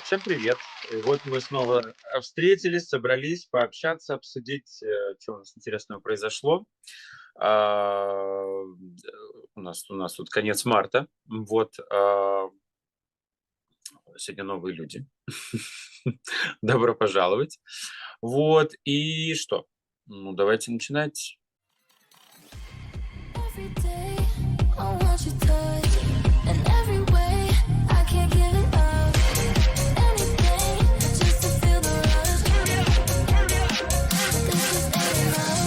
Всем привет. И вот мы снова встретились, собрались пообщаться, обсудить, что у нас интересного произошло. У нас тут конец марта. Вот, сегодня новые люди. Добро пожаловать. Вот, и что? Ну, давайте начинать. Every day, I want your touch. In every way, I can't give it up. Anything, just to feel the rush. This is enough.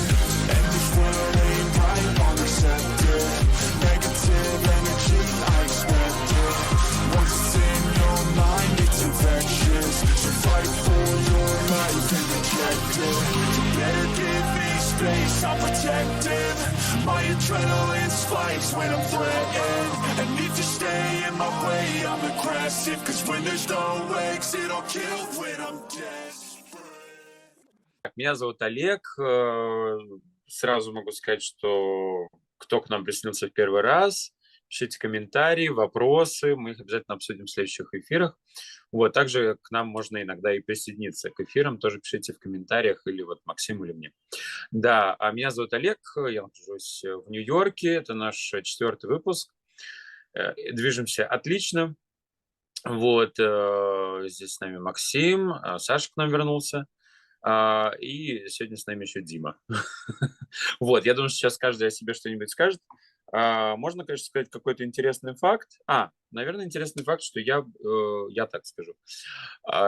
I'm protective. My adrenaline spikes when I'm threatened. And if you stay in my way, I'm aggressive. Cause when there's no exit, I'll kill when I'm desperate. Меня зовут Олег. Сразу могу сказать, что кто к нам присоединился в первый раз, пишите комментарии, вопросы, мы их обязательно обсудим в следующих эфирах. Вот, также к нам можно иногда и присоединиться к эфирам, тоже пишите в комментариях или вот Максиму или мне. Да, а меня зовут Олег, я нахожусь в Нью-Йорке, это наш 4-й выпуск. Движемся отлично. Вот, здесь с нами Максим, Саша к нам вернулся. И сегодня с нами еще Дима. Вот, я думаю, что сейчас каждый о себе что-нибудь скажет. Можно, конечно, сказать какой-то интересный факт. Наверное, интересный факт, что я так скажу.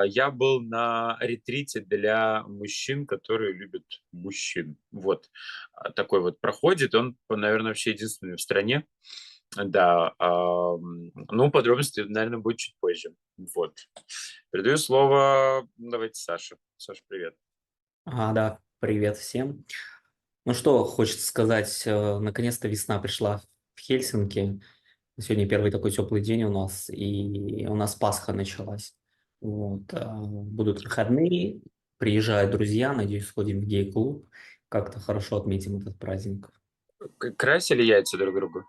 Я был на ретрите для мужчин, которые любят мужчин. Вот, такой вот проходит. Он, наверное, вообще единственный в стране. Да, ну, подробности, наверное, будет чуть позже. Вот. Передаю слово, давайте, Саше. Саша, привет. Да, привет всем. Ну что, хочется сказать, наконец-то весна пришла в Хельсинки. Сегодня первый такой теплый день у нас, и у нас Пасха началась. Вот, будут выходные, приезжают друзья, надеюсь, сходим в гей-клуб, как-то хорошо отметим этот праздник. Красили яйца друг другу?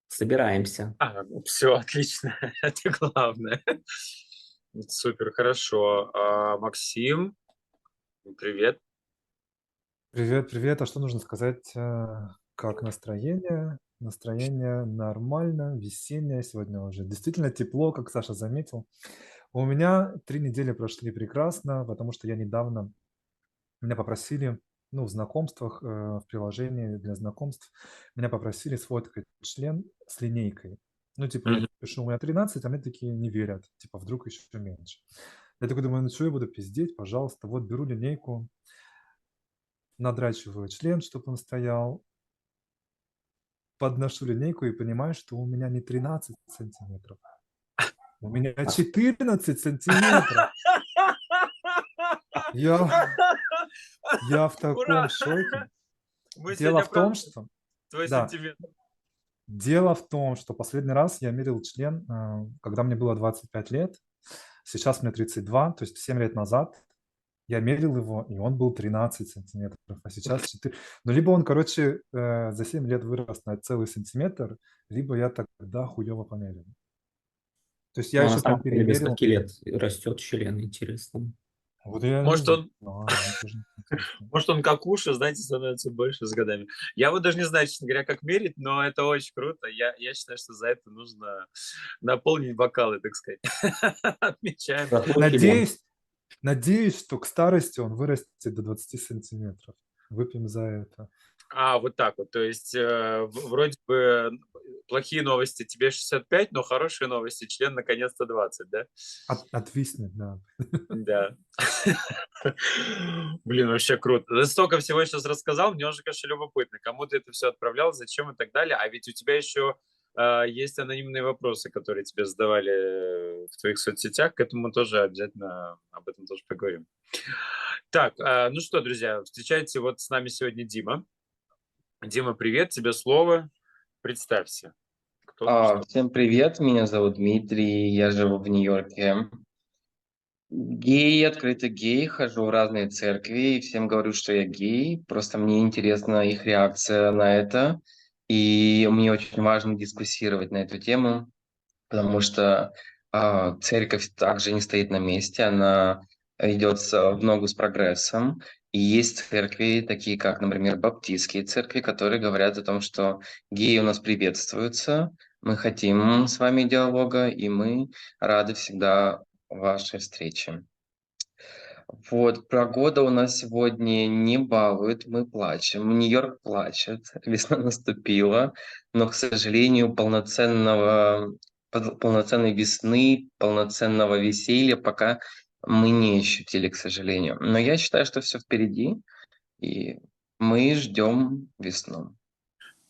Собираемся. Все, отлично. Это главное. Супер, хорошо. Максим, привет. Привет, привет. А что нужно сказать? Как настроение? Настроение нормально, весеннее. Сегодня уже действительно тепло, как Саша заметил. У меня 3 недели прошли прекрасно, потому что я недавно, меня попросили, в знакомствах, в приложении для знакомств, меня попросили сфоткать член с линейкой. Я Мгм. пишу, у меня 13, а мне такие не верят, вдруг еще меньше. Я такой думаю, что я буду пиздеть, пожалуйста, вот беру линейку, надрачиваю член, чтобы он стоял, подношу линейку и понимаю, что у меня не 13 сантиметров, у меня 14 сантиметров. Я в Ура! таком шоке. Мы Дело сегодня в том, празднуем что... твой Да, сантиметр. дело в том, что последний раз я мерил член, когда мне было 25 лет. Сейчас мне 32, то есть 7 лет назад я мерил его, и он был 13 сантиметров, а сейчас 4. Ну, либо он, за 7 лет вырос на целый сантиметр, либо я тогда хуёво померил. То есть я Ну, а еще на прям самом деле, до перемерил. скольки лет растет член, интересно. Вот я не Может, он, знаю, мне тоже интересно. может, он как уши, знаете, становится больше с годами. Я вот даже не знаю, честно говоря, как мерить, но это очень круто. Я считаю, что за это нужно наполнить бокалы, так сказать. Отмечаем. Заслужил член. Надеюсь, что к старости он вырастет до 20 сантиметров. Выпьем за это. Вот так вот. То есть вроде бы плохие новости, тебе 65, но хорошие новости, член наконец-то 20, да? Отвиснет, да. Да. Блин, вообще круто. Ты столько всего сейчас рассказал, мне уже, конечно, любопытно, кому ты это все отправлял, зачем и так далее. А ведь у тебя еще есть анонимные вопросы, которые тебе задавали в твоих соцсетях, к этому тоже обязательно об этом тоже поговорим. Так, ну что, друзья, встречайте, вот с нами сегодня Дима. Дима, привет, тебе слово. Представься. Кто ты, что? Всем привет, меня зовут Дмитрий, я живу в Нью-Йорке. Гей, открытый гей, хожу в разные церкви и всем говорю, что я гей. Просто мне интересна их реакция на это. И мне очень важно дискуссировать на эту тему, потому что Церковь также не стоит на месте, она идет в ногу с прогрессом. И есть церкви, такие как, например, баптистские церкви, которые говорят о том, что геи у нас приветствуются, мы хотим с вами диалога, и мы рады всегда вашей встрече. Вот, погода у нас сегодня не балует, мы плачем. Нью-Йорк плачет, весна наступила, но, к сожалению, полноценной весны, полноценного веселья пока мы не ощутили, к сожалению. Но я считаю, что все впереди, и мы ждем весну.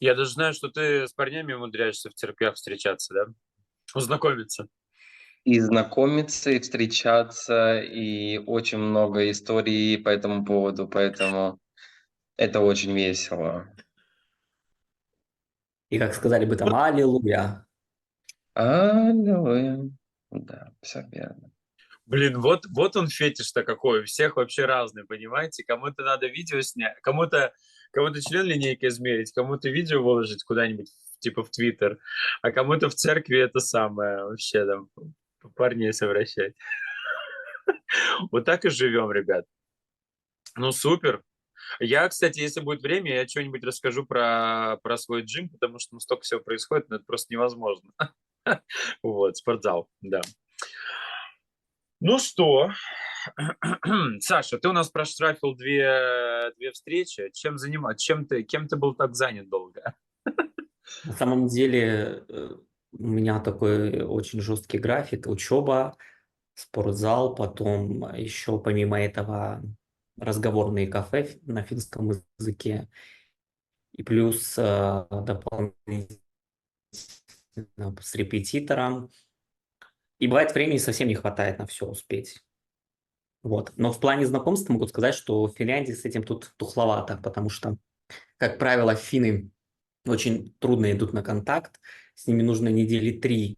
Я даже знаю, что ты с парнями умудряешься в церквях встречаться, да? Знакомиться. И знакомиться, и встречаться, и очень много историй по этому поводу, поэтому это очень весело. И как сказали бы там, аллилуйя. Аллилуйя. Да, все верно. Блин, вот он фетиш-то какой. У всех вообще разный, понимаете? Кому-то надо видео снять, кому-то член линейкой измерить, кому-то видео выложить куда-нибудь, типа в Твиттер, а кому-то в церкви это самое, вообще там парней совращать. Вот так и живем, ребят. Ну, супер. Я, кстати, если будет время, я что-нибудь расскажу про свой джим, потому что ну, столько всего происходит, но это просто невозможно. Вот, спортзал, да. Ну что, Саша, ты у нас проштрафил две встречи. Кем ты был так занят долго? На самом деле у меня такой очень жесткий график. Учеба, спортзал, потом еще помимо этого разговорные кафе на финском языке. И плюс дополнительно с репетитором. И бывает, времени совсем не хватает на все успеть. Вот. Но в плане знакомства могу сказать, что в Финляндии с этим тут тухловато, потому что, как правило, финны очень трудно идут на контакт. С ними нужно недели 3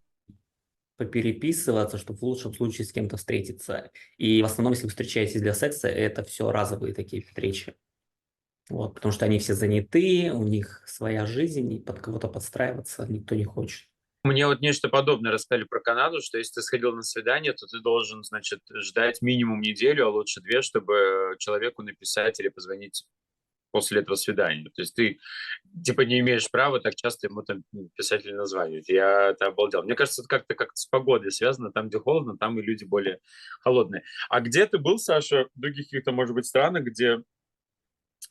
попереписываться, чтобы в лучшем случае с кем-то встретиться. И в основном, если вы встречаетесь для секса, это все разовые такие встречи. Вот, потому что они все заняты, у них своя жизнь, и под кого-то подстраиваться никто не хочет. Мне вот нечто подобное рассказали про Канаду, что если ты сходил на свидание, то ты должен, значит, ждать минимум неделю, а лучше 2, чтобы человеку написать или позвонить после этого свидания. То есть ты, типа, не имеешь права так часто ему там писать или названивать. Я это обалдел. Мне кажется, это как-то с погодой связано. Там, где холодно, там и люди более холодные. А где ты был, Саша, в других каких-то, может быть, странах, где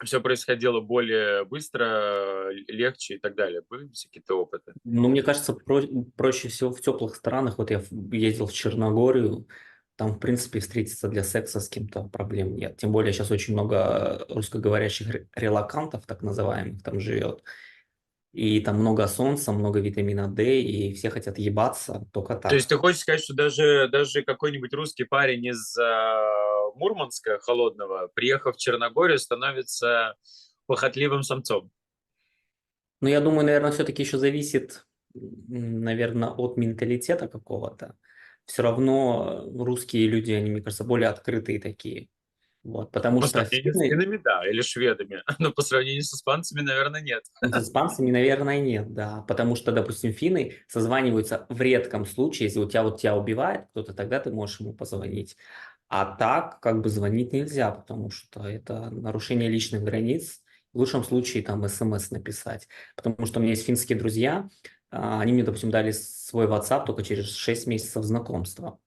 все происходило более быстро, легче и так далее? Были какие-то опыты? Ну, мне кажется, проще всего в теплых странах. Вот я ездил в Черногорию, там, в принципе, встретиться для секса с кем-то проблем нет. Тем более сейчас очень много русскоговорящих релакантов, так называемых, там живет. И там много солнца, много витамина D, и все хотят ебаться только То есть так. ты хочешь сказать, что даже какой-нибудь русский парень из Мурманска холодного, приехав в Черногорию, становится похотливым самцом? Но я думаю, наверное, все-таки еще зависит, наверное, от менталитета какого-то. Все равно русские люди, они, мне кажется, более открытые такие. Вот, потому По что сравнению с финны, финнами, да, или шведами. Но по сравнению с испанцами, наверное, нет. ну, с испанцами, наверное, нет, да. Потому что, допустим, финны созваниваются в редком случае, если тебя убивает кто-то, тогда ты можешь ему позвонить. А так, как бы звонить нельзя, потому что это нарушение личных границ. В лучшем случае там смс написать. Потому что у меня есть финские друзья, они мне, допустим, дали свой WhatsApp только через 6 месяцев знакомства.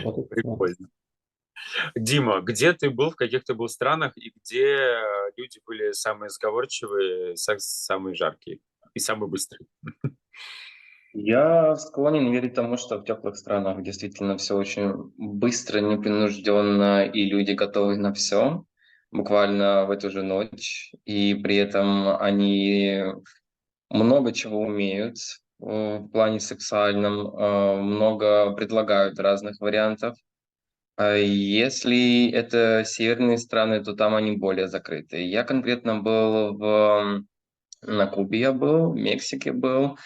Вот и всё. Прикольно. Дима, где ты был, в каких ты был странах, и где люди были самые сговорчивые, самые жаркие и самые быстрые? Я склонен верить тому, что в теплых странах действительно все очень быстро, непринужденно, и люди готовы на все, буквально в эту же ночь. И при этом они много чего умеют в плане сексуальном, много предлагают разных вариантов. А если это северные страны, то там они более закрыты. Я конкретно был на Кубе, я был, в Мексике был,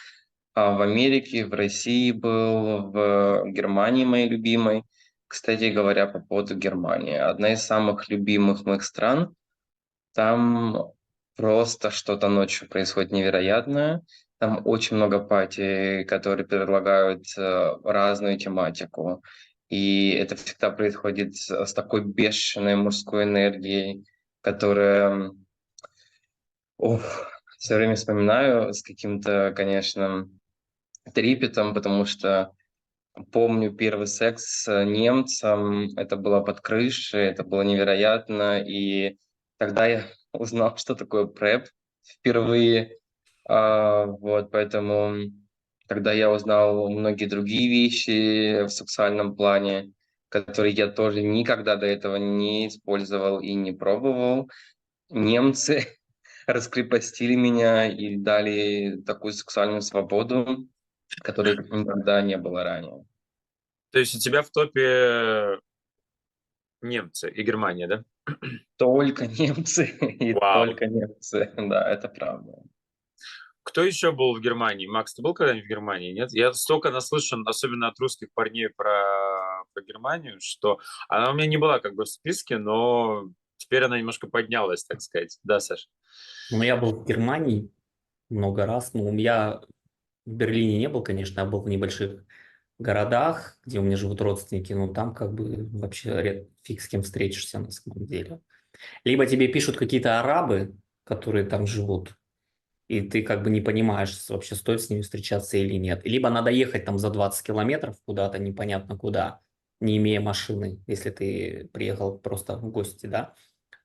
в Америке, в России был, в Германии моей любимой. Кстати говоря, по поводу Германии. Одна из самых любимых моих стран. Там просто что-то ночью происходит невероятное. Там очень много пати, которые предлагают разную тематику. И это всегда происходит с такой бешеной мужской энергией, которая, все время вспоминаю с каким-то, конечно, трепетом, потому что помню первый секс с немцем. Это было под крышей, это было невероятно. И тогда я узнал, что такое прэп впервые. Вот, поэтому тогда я узнал многие другие вещи в сексуальном плане, которые я тоже никогда до этого не использовал и не пробовал. Немцы раскрепостили меня и дали такую сексуальную свободу, которой никогда не было ранее. То есть у тебя в топе немцы и Германия, да? Только немцы и Вау. только немцы. Да, это правда. Кто еще был в Германии? Макс, ты был когда-нибудь в Германии? Нет? Я столько наслышан, особенно от русских парней про Германию, что она у меня не была как бы в списке, но теперь она немножко поднялась, так сказать. Да, Саш? Ну, я был в Германии много раз. Ну, я в Берлине не был, конечно, я был в небольших городах, где у меня живут родственники, но там как бы вообще фиг с кем встретишься на самом деле. Либо тебе пишут какие-то арабы, которые там живут, и ты как бы не понимаешь, вообще стоит с ними встречаться или нет. Либо надо ехать там за 20 километров куда-то, непонятно куда, не имея машины, если ты приехал просто в гости, да.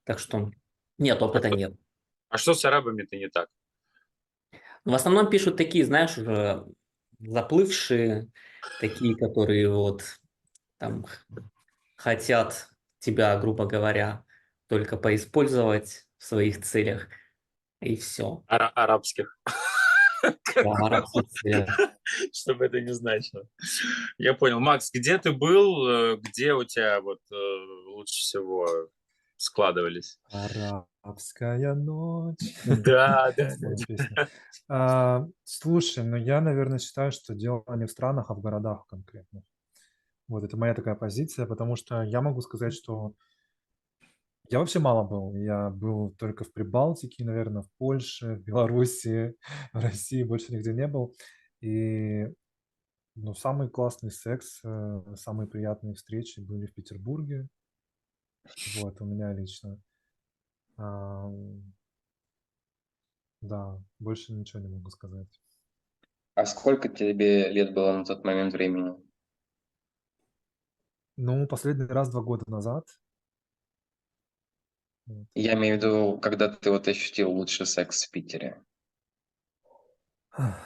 Так что нет, опыта нет. А что с арабами-то не так? В основном пишут такие, знаешь, уже заплывшие, такие, которые вот там хотят тебя, грубо говоря, только поиспользовать в своих целях, и все. Арабских. Да, арабских целях. Что бы это ни значило. Я понял. Макс, где ты был? Где у тебя вот лучше всего складывались? Арабская ночь. Да, да, да. Была песня. Слушай, ну я, наверное, считаю, что дело не в странах, а в городах конкретно. Вот это моя такая позиция, потому что я могу сказать, что я вообще мало был. Я был только в Прибалтике, наверное, в Польше, в Беларуси, в России, больше нигде не был. И ну, самый классный секс, самые приятные встречи были в Петербурге. Вот, у меня лично. Ам, Да, больше ничего не могу сказать. А сколько тебе лет было на тот момент времени? Ну, последний раз 2 года назад. Вот. Я имею в виду, когда ты вот ощутил лучший секс в Питере. А,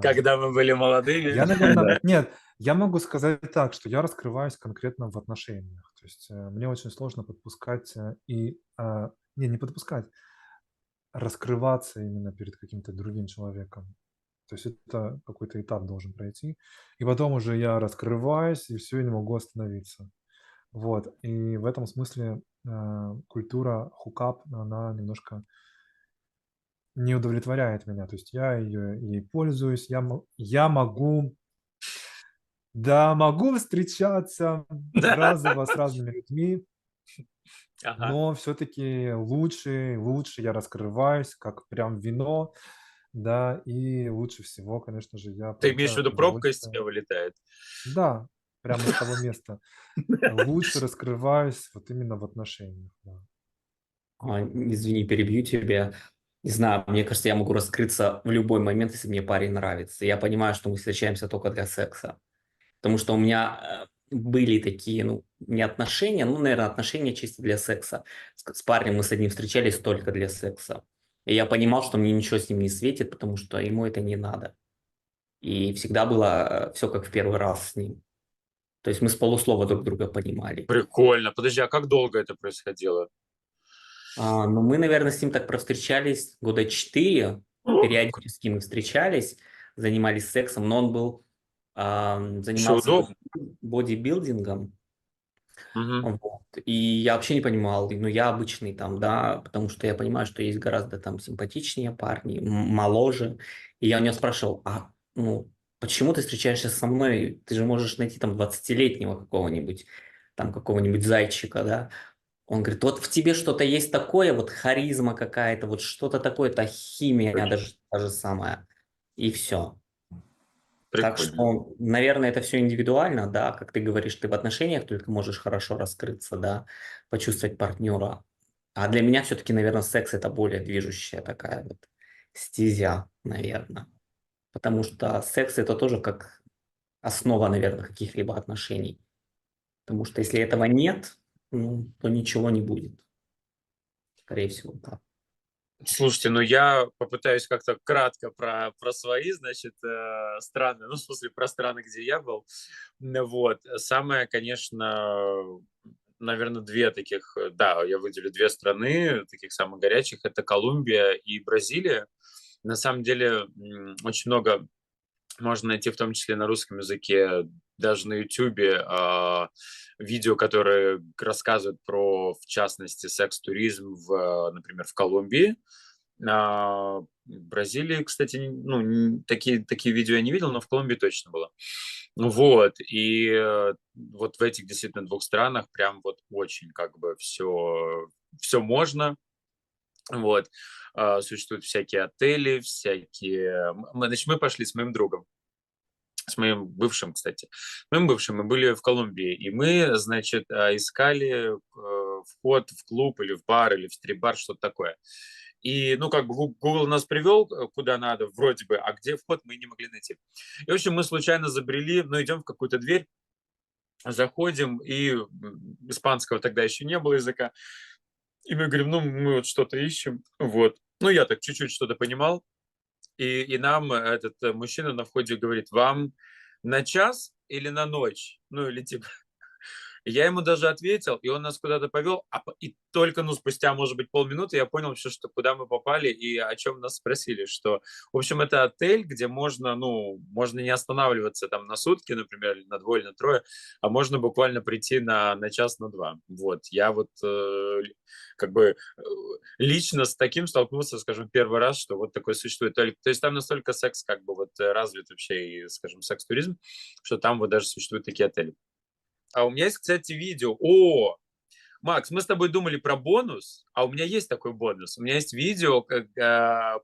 Когда мы были молодыми. Я, наверное, нет, я могу сказать так, что я раскрываюсь конкретно в отношениях. То есть мне очень сложно подпускать не подпускать, раскрываться именно перед каким-то другим человеком. То есть это какой-то этап должен пройти. И потом уже я раскрываюсь, и все, я не могу остановиться. Вот. И в этом смысле культура хукап, она немножко не удовлетворяет меня. То есть я ей пользуюсь, я могу, да, могу встречаться разово с разными людьми, Ага. но все-таки лучше я раскрываюсь, как прям вино, да, и лучше всего, конечно же, я Ты имеешь в получаю виду, пробка из удовольствие. тебя вылетает? Да, прямо с того места. Лучше раскрываюсь вот именно в отношениях. Да. Извини, перебью тебя. Не знаю, мне кажется, я могу раскрыться в любой момент, если мне парень нравится. Я понимаю, что мы встречаемся только для секса. Потому что у меня были такие, ну, не отношения, ну, наверное, отношения чисто для секса. С парнем мы с одним встречались только для секса. И я понимал, что мне ничего с ним не светит, потому что ему это не надо. И всегда было все как в первый раз с ним. То есть мы с полуслова друг друга понимали. Прикольно. Подожди, а как долго это происходило? Ну, мы, наверное, с ним так провстречались года 4. Периодически мы встречались, занимались сексом, но он был занимался удобно? бодибилдингом. Мгм. Вот. И я вообще не понимал, ну, я обычный там, да, потому что я понимаю, что есть гораздо там симпатичнее парни, моложе. И я у него спрашивал, ну, почему ты встречаешься со мной? Ты же можешь найти там 20-летнего какого-нибудь, там какого-нибудь зайчика, да? Он говорит, вот в тебе что-то есть такое, вот харизма какая-то, вот что-то такое, это химия даже та же самая. И все. Так Прикольно. что, наверное, это все индивидуально, да, как ты говоришь, ты в отношениях только можешь хорошо раскрыться, да, почувствовать партнера. А для меня все-таки, наверное, секс это более движущая такая вот стезя, наверное. Потому что секс это тоже как основа, наверное, каких-либо отношений. Потому что если этого нет, ну, то ничего не будет. Скорее всего, так. Слушайте, ну я попытаюсь как-то кратко про свои, значит, страны, ну, в смысле, про страны, где я был. Вот. Самое, конечно, наверное, две таких, да, я выделю две страны, таких самых горячих, это Колумбия и Бразилия. На самом деле, очень много можно найти, в том числе на русском языке, даже на Ютубе, видео, которые рассказывают про, в частности, секс-туризм, например, в Колумбии. В Бразилии, кстати, ну, такие видео я не видел, но в Колумбии точно было. Вот, и вот в этих действительно двух странах прям вот очень как бы все можно. Вот. Существуют всякие отели, всякие... Значит, мы пошли с моим другом, с моим бывшим, кстати. С моим бывшим мы были в Колумбии, и мы, значит, искали вход в клуб или в бар, или в стрип-бар, что-то такое. И, ну, как бы Google нас привел куда надо, вроде бы, а где вход мы не могли найти. И, в общем, мы случайно забрели, ну, идем в какую-то дверь, заходим, и испанского тогда еще не было языка. И мы говорим, ну, мы вот что-то ищем, вот. Ну, я так чуть-чуть что-то понимал, и нам этот мужчина на входе говорит, вам на час или на ночь? Ну, или типа, я ему даже ответил, и он нас куда-то повел, и только, ну, спустя, может быть, полминуты я понял вообще, что куда мы попали и о чем нас спросили, что, в общем, это отель, где можно, ну, можно не останавливаться там на сутки, например, или на двое, или на трое, а можно буквально прийти на час, на два. Вот, я вот как бы лично с таким столкнулся, скажем, первый раз, что вот такое существует. То есть там настолько секс как бы вот развит вообще, и, скажем, секс-туризм, что там вот даже существуют такие отели. А у меня есть, кстати, видео. Макс, мы с тобой думали про бонус, а у меня есть такой бонус. У меня есть видео как,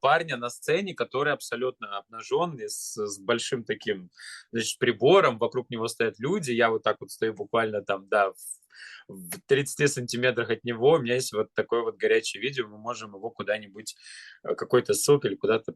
парня на сцене, который абсолютно обнаженный, с большим таким, значит, прибором. Вокруг него стоят люди. Я вот так вот стою буквально там, да, в 30 сантиметрах от него. У меня есть вот такое вот горячее видео. Мы можем его куда-нибудь, какой-то ссылкой или куда-то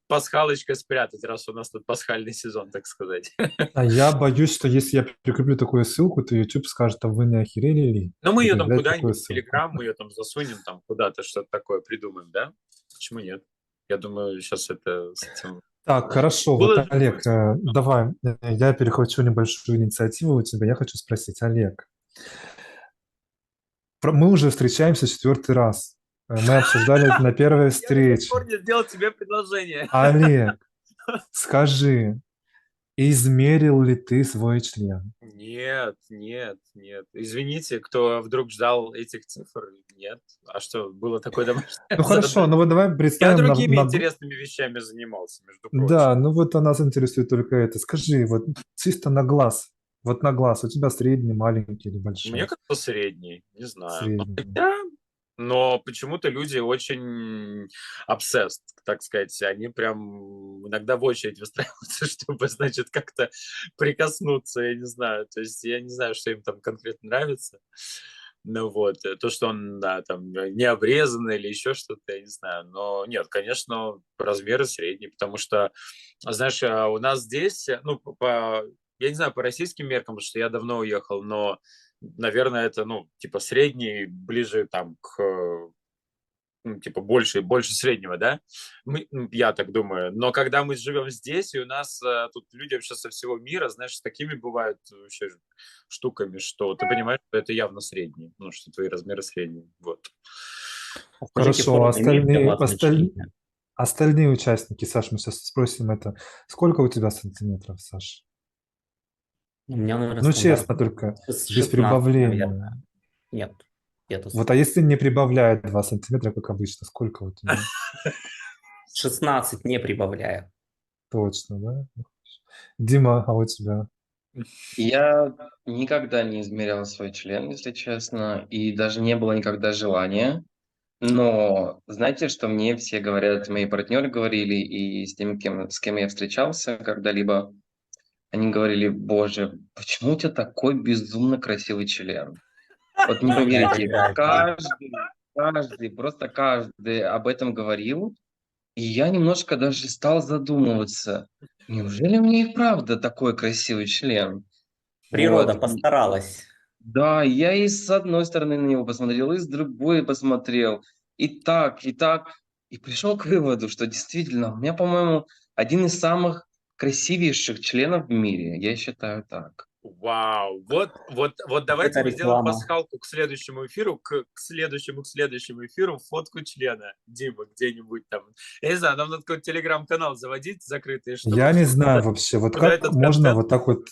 пасхалочкой спрятать, раз у нас тут пасхальный сезон, так сказать. А я боюсь, что если я прикреплю такую ссылку, то YouTube скажет, а вы не охерели ли? Ну, мы ее там Прикреплять такую куда-нибудь в ссылку. Телеграм, мы ее там засунем, там куда-то что-то такое придумаем, да? Почему нет? Я думаю, сейчас это с этим... Так, хорошо. Было Вот, Олег, давай, я перехвачу небольшую инициативу у тебя. Я хочу спросить, Олег, мы уже встречаемся 4-й раз. Мы обсуждали это на первой Я до сих встрече. пор не сделал тебе предложение. Олег, скажи, измерил ли ты свой член? Нет, нет, нет. Извините, кто вдруг ждал этих цифр. Нет. А что, было такое домашнее Ну хорошо, задание? ну вот давай Я представим другими интересными вещами занимался, между прочим. Да, ну вот нас интересует только это. Скажи, вот чисто на глаз, вот на глаз, у тебя средний, маленький или большой? Мне кажется, средний, не знаю. Средний. Но почему-то люди очень obsessed, так сказать. Они прям иногда в очередь выстраиваются, чтобы, значит, как-то прикоснуться, я не знаю. То есть я не знаю, что им там конкретно нравится. Ну вот, то, что он, да, там, не обрезанный или еще что-то, я не знаю. Но нет, конечно, размеры средние, потому что, знаешь, у нас здесь, ну, я не знаю, по российским меркам, потому что я давно уехал, но наверное, это, ну, типа средний, ближе там к, ну, типа больше среднего, да? Я так думаю. Но когда мы живем здесь, и у нас тут люди вообще со всего мира, знаешь, с такими бывают вообще штуками, что ты понимаешь, что это явно средний, ну, что твои размеры средние. Вот. Скажите, Хорошо, форма имеет для вас значение? остальные участники, Саш, мы сейчас спросим это. Сколько у тебя сантиметров, Саш? У меня, наверное, Ну, стандарт честно, только без 16, прибавления. наверное. Нет, где-то Вот, а если не прибавляет 2 сантиметра, как обычно, сколько у тебя? 16 не прибавляя. Точно, да? Дима, а у тебя? Я никогда не измерял свой член, если честно, и даже не было никогда желания. Но знаете, что мне все говорят, мои партнеры говорили, и с кем я встречался когда-либо, они говорили: "Боже, почему у тебя такой безумно красивый член?" Вот не поверите, Да-да-да-да. просто каждый об этом говорил. И я немножко даже стал задумываться: неужели у меня и правда такой красивый член? Природа Вот. постаралась. Да, я и с одной стороны на него посмотрел, и с другой посмотрел. И так, и так. И пришел к выводу, что действительно у меня, по-моему, один из самых красивейших членов в мире. Я считаю так. Вау! Вот давайте Это мы сделаем реклама. пасхалку к следующему эфиру, к следующему эфиру фотку члена Димы где-нибудь там. Я не знаю, нам надо какой-то телеграм-канал заводить закрытый, чтобы Я не знаю вообще, вот куда как этот можно контент. вот так вот,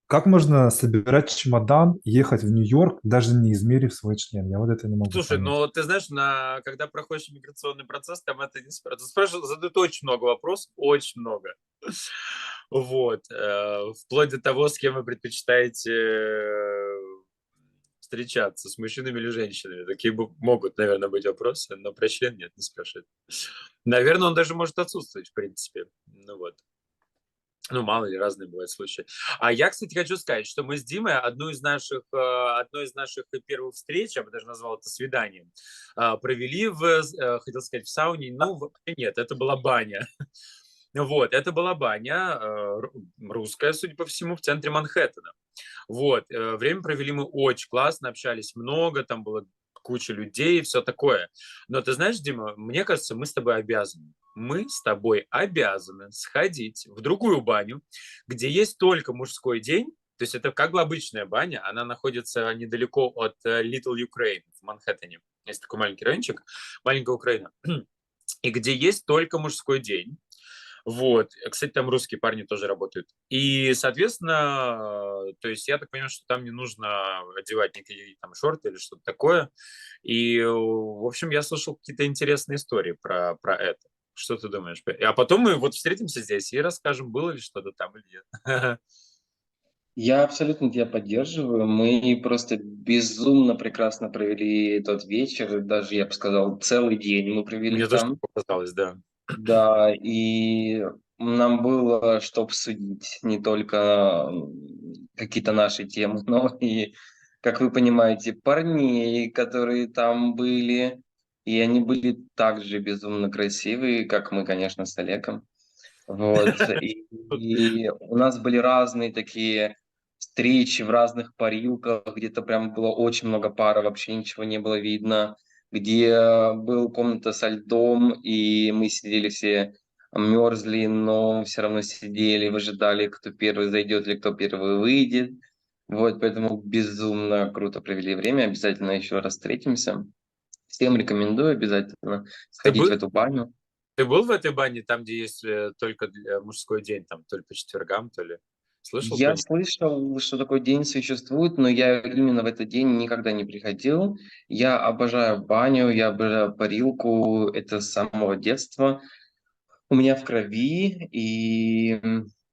как можно собирать чемодан, ехать в Нью-Йорк, даже не измерив свой член? Я вот это не могу Слушай, понять. ну ты знаешь, когда проходишь иммиграционный процесс, там это не спрашивают. Спрашивают, задают очень много вопросов, очень много. Вот. Вплоть до того, с кем вы предпочитаете встречаться, с мужчинами или женщинами. Такие могут, наверное, быть вопросы, но про член нет, не спрашивают. Наверное, он даже может отсутствовать, в принципе. Ну вот. Ну, мало ли, разные бывают случаи. А я, кстати, хочу сказать, что мы с Димой одной из наших первых встреч, я бы даже назвал это свиданием, провели хотел сказать, в сауне. Ну, вообще нет, это была баня. Вот, это была баня русская, судя по всему, в центре Манхэттена. Вот, время провели мы очень классно, общались много, там было куча людей и все такое. Но ты знаешь, Дима, мне кажется, мы с тобой обязаны. Мы с тобой обязаны сходить в другую баню, где есть только мужской день. То есть это как бы обычная баня, она находится недалеко от Little Ukraine в Манхэттене. Есть такой маленький райончик, маленькая Украина. И где есть только мужской день. Вот. Кстати, там русские парни тоже работают. И, соответственно, то есть я так понимаю, что там не нужно одевать никакие там шорты или что-то такое. И, в общем, я слышал какие-то интересные истории про это. Что ты думаешь? А потом мы вот встретимся здесь и расскажем, было ли что-то там или нет. Я абсолютно тебя поддерживаю. Мы просто безумно прекрасно провели тот вечер. Даже, я бы сказал, целый день мы провели Мне тоже там. так показалось, да. Да, и нам было что обсудить, не только какие-то наши темы, но и, как вы понимаете, парней, которые там были. И они были также безумно красивые, как мы, конечно, с Олегом. Вот. И у нас были разные такие встречи в разных парилках, где-то прям было очень много пар, вообще ничего не было видно, где был комната со льдом, и мы сидели все, мерзли, но все равно сидели, выжидали, кто первый зайдет или кто первый выйдет. Вот, поэтому безумно круто провели время, обязательно еще раз встретимся. Всем рекомендую обязательно Ты, сходить в бы, эту баню. ты был в этой бане, там, где есть только мужской день, там, то ли по четвергам, то ли? Слышал про Я них? слышал, что такой день существует, но я именно в этот день никогда не приходил. Я обожаю баню, я обожаю парилку, это с самого детства. У меня в крови, и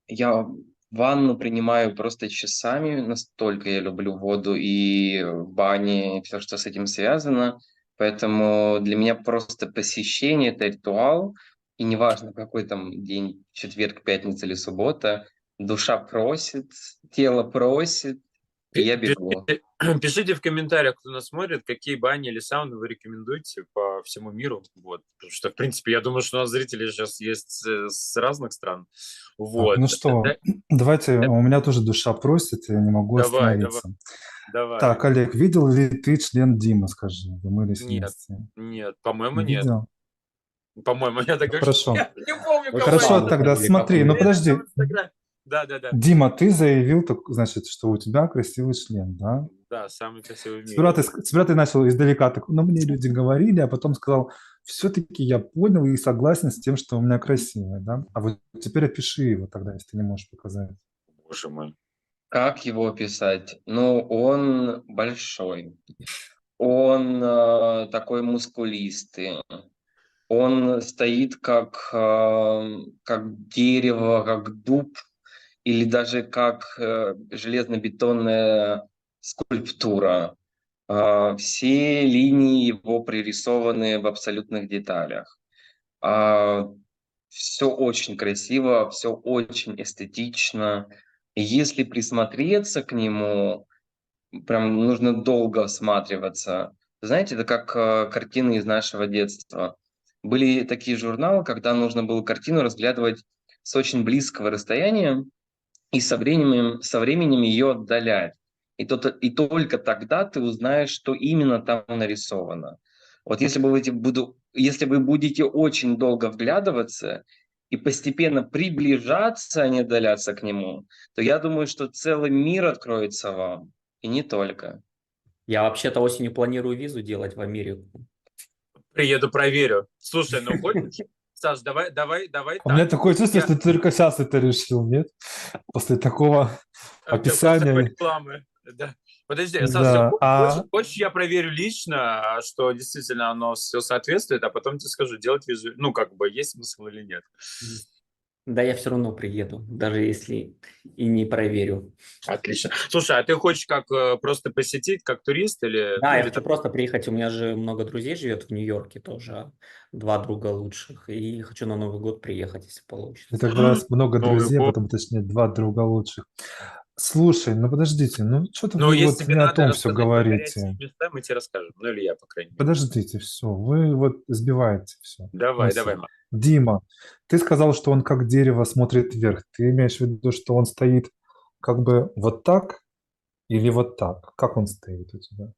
я ванну принимаю просто часами, настолько я люблю воду и бани, и все, что с этим связано. Поэтому для меня просто посещение– это ритуал, и неважно, какой там день, четверг, пятница или суббота, душа просит, тело просит, и я бегу. Пишите, пишите в комментариях, кто нас смотрит, какие бани или сауны вы рекомендуете по всему миру. Вот. Потому что, в принципе, я думаю, что у нас зрители сейчас есть с разных стран. Так, Вот. ну что, Да- давайте, да- у меня тоже душа просит, я не могу давай, давай, остановиться. давай. Так, Олег, видел ли ты член Димы, скажи? Вы мылись Нет, вместе. нет, по-моему, Не нет. видел? По-моему, я так Хорошо. я не помню, Вы кого Хорошо, это. впаду тогда или как смотри, Не ну вы? верится в подожди. Инстаграм. Да, да, да. Дима, ты заявил, значит, что у тебя красивый член, да? Да, самый красивый в Сперва мире. сперва ты начал издалека, так, ну, мне люди говорили, а потом сказал, все-таки я понял и согласен с тем, что у меня красивый, да? А вот теперь опиши его тогда, если ты не можешь показать. Боже мой. Как его описать? Ну, он большой, он такой мускулистый, он стоит как дерево, как дуб, или даже как железно-бетонная скульптура. Все линии его пририсованы в абсолютных деталях. Все очень красиво, все очень эстетично. И если присмотреться к нему, прям нужно долго всматриваться. Знаете, это как картины из нашего детства. Были такие журналы, когда нужно было картину разглядывать с очень близкого расстояния и со временем ее отдалять. И только тогда ты узнаешь, что именно там нарисовано. Вот если вы будете очень долго вглядываться и постепенно приближаться, а не отдаляться к нему, то я думаю, что целый мир откроется вам. И не только. Я вообще-то осенью планирую визу делать в Америку. Приеду, проверю. Слушай, ну хочешь? Саш, давай У меня так. такое чувство, Я- что ты только сейчас это решил, нет? После такого После такой описания. рекламы. Да. Подожди, Саша, Да. хочешь, я проверю лично, что действительно оно все соответствует, а потом тебе скажу, делать визу, ну, как бы, есть смысл или нет. Да, я все равно приеду, даже если и не проверю. Отлично. Слушай, а ты хочешь как просто посетить, как турист или... Да, ну, я или хочу так? просто приехать. У меня же много друзей живет в Нью-Йорке тоже, 2 друга лучших. И хочу на Новый год приехать, если получится. Это как раз много Новый друзей, а год. потом, точнее, 2 друга лучших. Слушай, ну подождите, ну что-то Но вы если вот тебе не о надо том все рассказать про горячие говорите. места, мы тебе расскажем. Ну, или я, по крайней мере. Подождите, все, вы вот сбиваете все. Давай, Макс. Дима, ты сказал, что он как дерево смотрит вверх. Ты имеешь в виду, что он стоит как бы вот так или вот так? Как он стоит у тебя?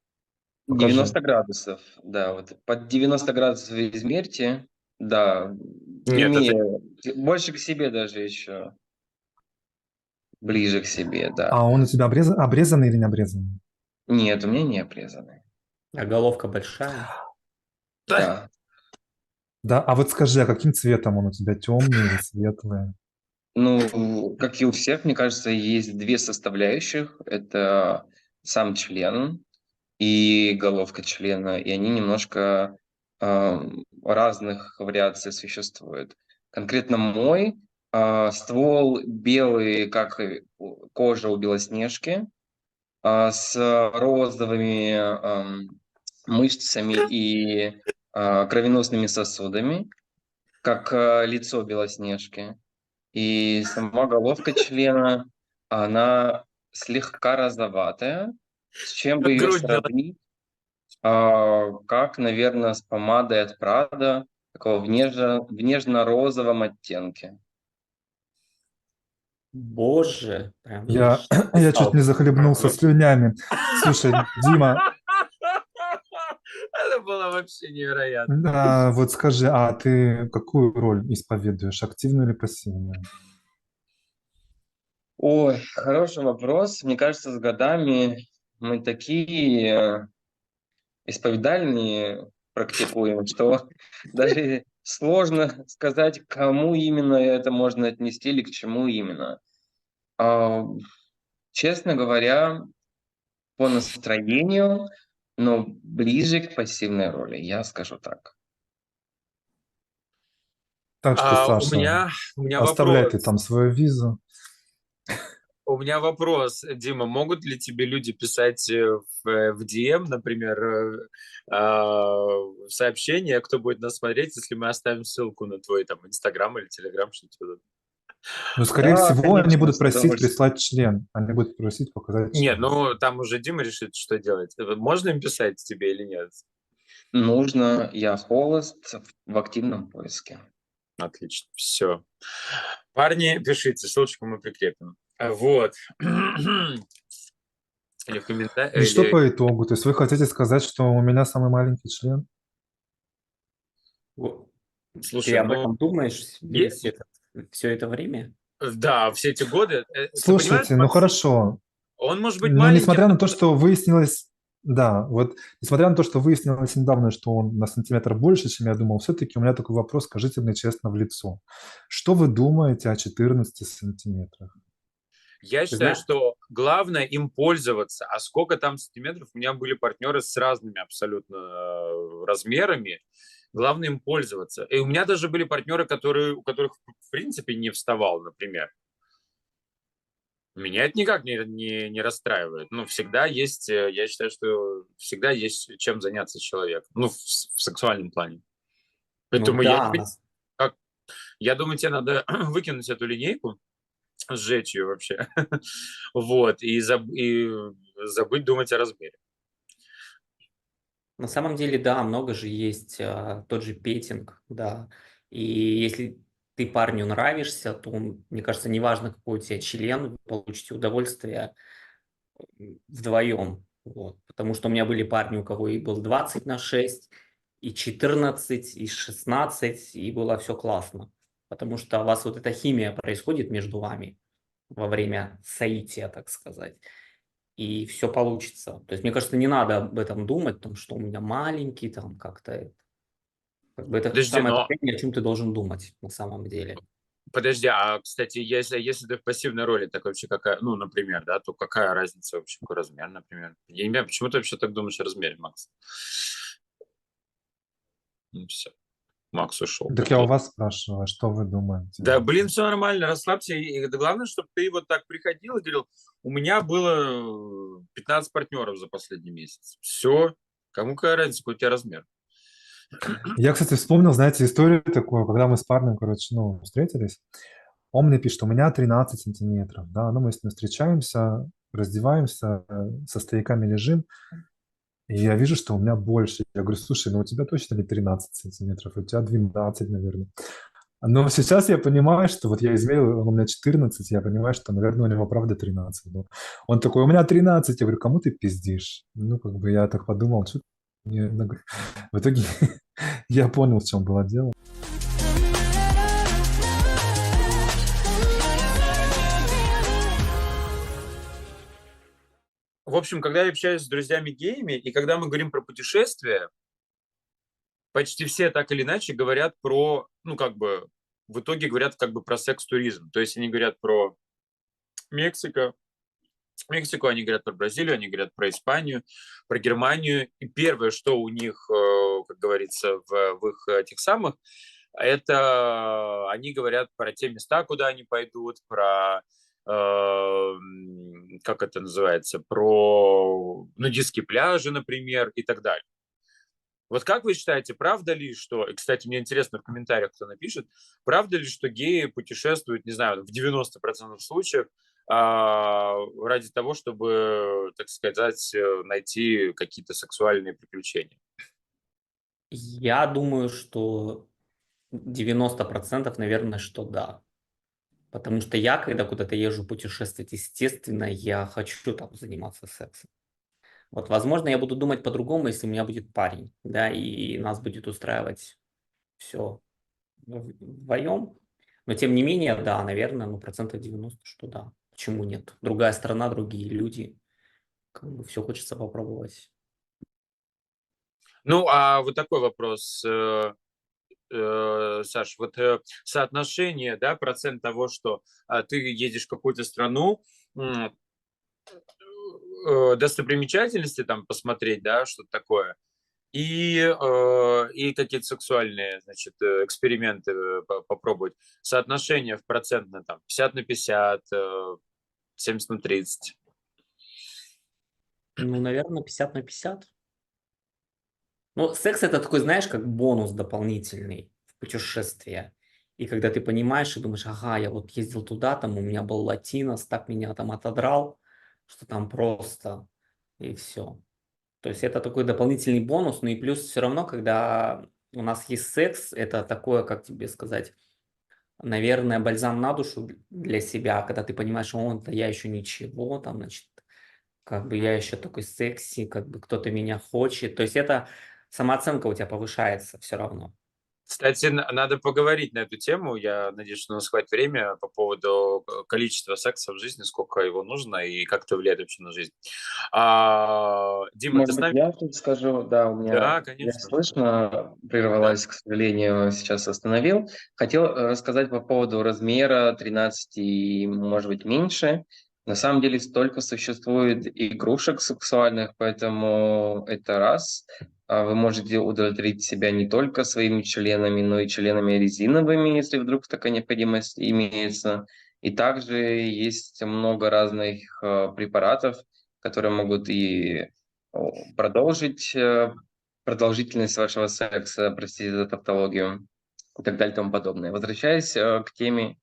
Покажи. 90 градусов, да, вот под 90 градусов измерьте, да, Нет, это... прямее, больше к себе даже еще, ближе к себе, да. А он у тебя обрезанный или не обрезанный? Нет, у меня не обрезанный, А головка большая. да. Да, а вот скажи, а каким цветом он у тебя, темный или светлый? Ну, как и у всех, мне кажется, есть две составляющих. Это сам член и головка члена, и они немножко разных вариаций существуют. Конкретно мой ствол белый, как и кожа у Белоснежки, с розовыми мышцами и кровеносными сосудами, как лицо Белоснежки. И сама головка члена, она слегка розоватая. С чем бы ее Грудь делать. сравнить? Как, наверное, с помадой от Прада, такого в нежно-розовом оттенке. Боже, прям Я чуть писал. не захлебнулся слюнями. Слушай, Дима, Это было вообще невероятно. вот скажи, а ты какую роль исповедуешь, активную или пассивную? Ой, хороший вопрос. Мне кажется, с годами мы такие исповедальные практикуем, что даже сложно сказать, к кому именно это можно отнести или к чему именно. А, Честно говоря, по настроению, но ближе к пассивной роли, я скажу так. Так что, У Саша, меня оставляй вопрос. ты там свою визу. У меня вопрос, Дима, могут ли тебе люди писать в DM, например, в сообщения, кто будет нас смотреть, если мы оставим ссылку на твой там Инстаграм или Телеграм, что-то типа того? Но, скорее Да, всего, они конечно, будут с просить удовольствием. прислать член. Они будут просить показать Нет, член. ну там уже Дима решит, что делать. Можно им писать тебе или нет? Нужно, я холост в активном поиске. Отлично, все. Парни, пишите, ссылочку мы прикрепим. Вот. Или в И комментариях. что по итогу? То есть вы хотите сказать, что у меня самый маленький член? Ты Слушай, об ну, этом думаешь е- все это время? да, все эти годы, ты понимаешь, Слушайте, ну Максим, хорошо. он может быть Но маленьким, несмотря на то, что выяснилось, да, вот несмотря на то, что выяснилось недавно, что он на сантиметр больше, чем я думал, все-таки у меня такой вопрос, скажите мне честно в лицо. Что вы думаете о 14 сантиметрах? я Ты считаю, знаешь, что главное им пользоваться. А сколько там сантиметров? У меня были партнеры с разными абсолютно размерами. Главное им пользоваться. И у меня даже были партнеры, у которых в принципе не вставал, например. Меня это никак не расстраивает. Ну, всегда есть, я считаю, что всегда есть чем заняться человеку. Ну, в сексуальном плане. Ну Поэтому я не да, понимаю, как... Я думаю, тебе надо выкинуть эту линейку, сжечь ее вообще. Вот, и забыть думать о размере. на самом деле, да, много же есть, тот же петинг, да. И если ты парню нравишься, то, мне кажется, неважно, какой у тебя член, вы получите удовольствие вдвоем. Вот. Потому что у меня были парни, у кого и был 20/6, и 14, и 16, и было все классно. Потому что у вас вот эта химия происходит между вами во время соития, так сказать. И все получится. То есть, мне кажется, не надо об этом думать, потому что у меня маленький, там как-то... Как бы это Подожди, самое но последнее, о чем ты должен думать на самом деле. подожди, а, кстати, если ты в пассивной роли, так вообще какая, ну, например, да, то какая разница вообще, какой размер, например? Я не понимаю, почему ты вообще так думаешь о размере, Макс? Ну, все, Макс ушел. Так я у вас спрашиваю, что вы думаете? Да, блин, все нормально, расслабься. И главное, чтобы ты вот так приходил и говорил, у меня было 15 партнеров за последний месяц. Все, кому какая разница, какой у тебя размер? Я, кстати, вспомнил, знаете, историю такую, когда мы с парнем, короче, ну, встретились. Он мне пишет, у меня 13 сантиметров, да, ну, мы с ним встречаемся, раздеваемся, со стояками лежим, и я вижу, что у меня больше. Я говорю, слушай, ну, у тебя точно не 13 сантиметров, у тебя 12, наверное. Но сейчас я понимаю, что вот я измерил, у меня 14, я понимаю, что, наверное, у него правда 13. Но он такой, у меня 13. Я говорю, кому ты пиздишь? Ну, как бы я так подумал, что в итоге я понял, в чем было дело. В общем, когда я общаюсь с друзьями-геями, и когда мы говорим про путешествия, почти все так или иначе говорят про, ну, как бы, в итоге говорят как бы про секс-туризм. То есть они говорят про Мексику, они говорят про Бразилию, они говорят про Испанию, про Германию. И первое, что у них, как говорится, в их этих самых, это они говорят про те места, куда они пойдут, про, как это называется, про нудистские пляжи, например, и так далее. Вот как вы считаете, правда ли, что, и, кстати, мне интересно в комментариях, кто напишет, правда ли, что геи путешествуют, не знаю, в 90% случаев ради того, чтобы, так сказать, найти какие-то сексуальные приключения? Я думаю, что 90%, наверное, что да. Потому что я, когда куда-то езжу путешествовать, естественно, я хочу там заниматься сексом. Вот, возможно, я буду думать по-другому, если у меня будет парень, да, и нас будет устраивать все вдвоем. Но, тем не менее, да, наверное, ну, 90%, что да. Почему нет? Другая страна, другие люди. Как бы все хочется попробовать. Ну, а вот такой вопрос, Саш, вот соотношение, да, процент того, что ты едешь в какую-то страну, достопримечательности там посмотреть, да, что-то такое, и какие-то сексуальные, значит, эксперименты попробовать. Соотношение в процентно там 50/50, 70/30. Ну, наверное, 50/50. Ну, секс это такой, знаешь, как бонус дополнительный в путешествие. И когда ты понимаешь и думаешь, ага, я вот ездил туда, там у меня был латинос, так меня там отодрал, что там просто, и все. То есть это такой дополнительный бонус, ну и плюс все равно, когда у нас есть секс, это такое, как тебе сказать, наверное, бальзам на душу для себя, когда ты понимаешь, он-то я еще ничего, там, значит, как бы я еще такой секси, как бы кто-то меня хочет. То есть это самооценка у тебя повышается все равно. Кстати, надо поговорить на эту тему. Я надеюсь, что у нас хватит времени по поводу количества секса в жизни, сколько его нужно и как это влияет вообще на жизнь. Дима, ты Может с быть, нами? я тут скажу, да, у Да, меня конечно. слышно, Да. прервалась, к сожалению, сейчас остановил. Хотел рассказать по поводу размера 13 и, может быть, меньше. На самом деле столько существует игрушек сексуальных, поэтому это раз. Вы можете удовлетворить себя не только своими членами, но и членами резиновыми, если вдруг такая необходимость имеется. И также есть много разных препаратов, которые могут и продолжить продолжительность вашего секса, простите за тавтологию, и так далее и тому подобное. Возвращаясь к теме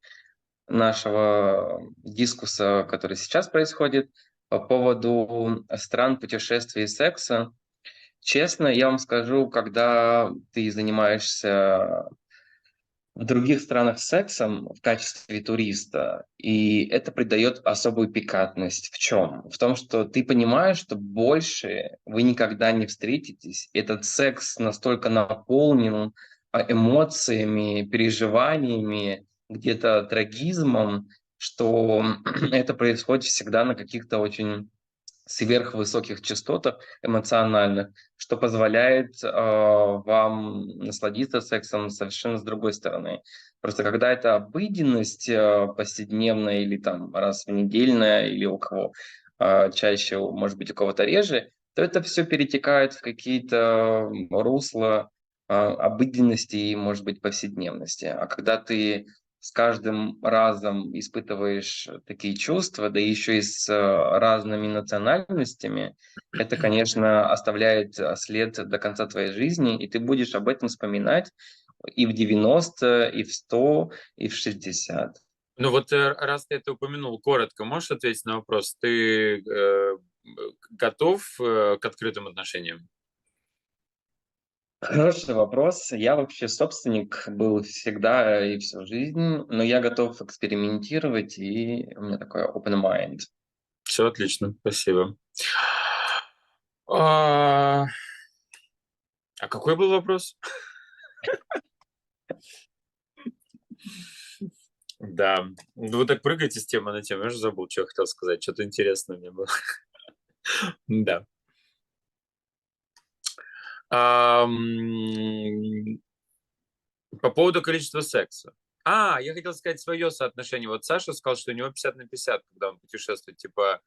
нашего дискусса, который сейчас происходит, по поводу стран путешествий и секса. Честно, я вам скажу, когда ты занимаешься в других странах сексом в качестве туриста, и это придает особую пикантность. В чем? В том, что ты понимаешь, что больше вы никогда не встретитесь. Этот секс настолько наполнен эмоциями, переживаниями, где-то трагизмом, что это происходит всегда на каких-то очень сверхвысоких частотах эмоциональных, что позволяет вам насладиться сексом совершенно с другой стороны. Просто когда это обыденность повседневная или там раз в недельная, или у кого чаще, может быть, у кого-то реже, то это все перетекает в какие-то русла обыденности и, может быть, повседневности. А когда ты с каждым разом испытываешь такие чувства, да еще и с разными национальностями, это, конечно, оставляет след до конца твоей жизни, и ты будешь об этом вспоминать и в 90, и в 100, и в 60. Ну вот раз ты это упомянул, коротко можешь ответить на вопрос? Ты готов к открытым отношениям? Хороший вопрос. Я вообще собственник был всегда и всю жизнь, но я готов экспериментировать, и у меня такой open mind. Все отлично, спасибо. А а какой был вопрос? Да, вы так прыгаете с темы на тему, я уже забыл, что я хотел сказать, что-то интересное мне было. Да. Ам, По поводу количества секса. Я хотел сказать свое соотношение. Вот Саша сказал, что у него 50/50, когда он путешествует, типа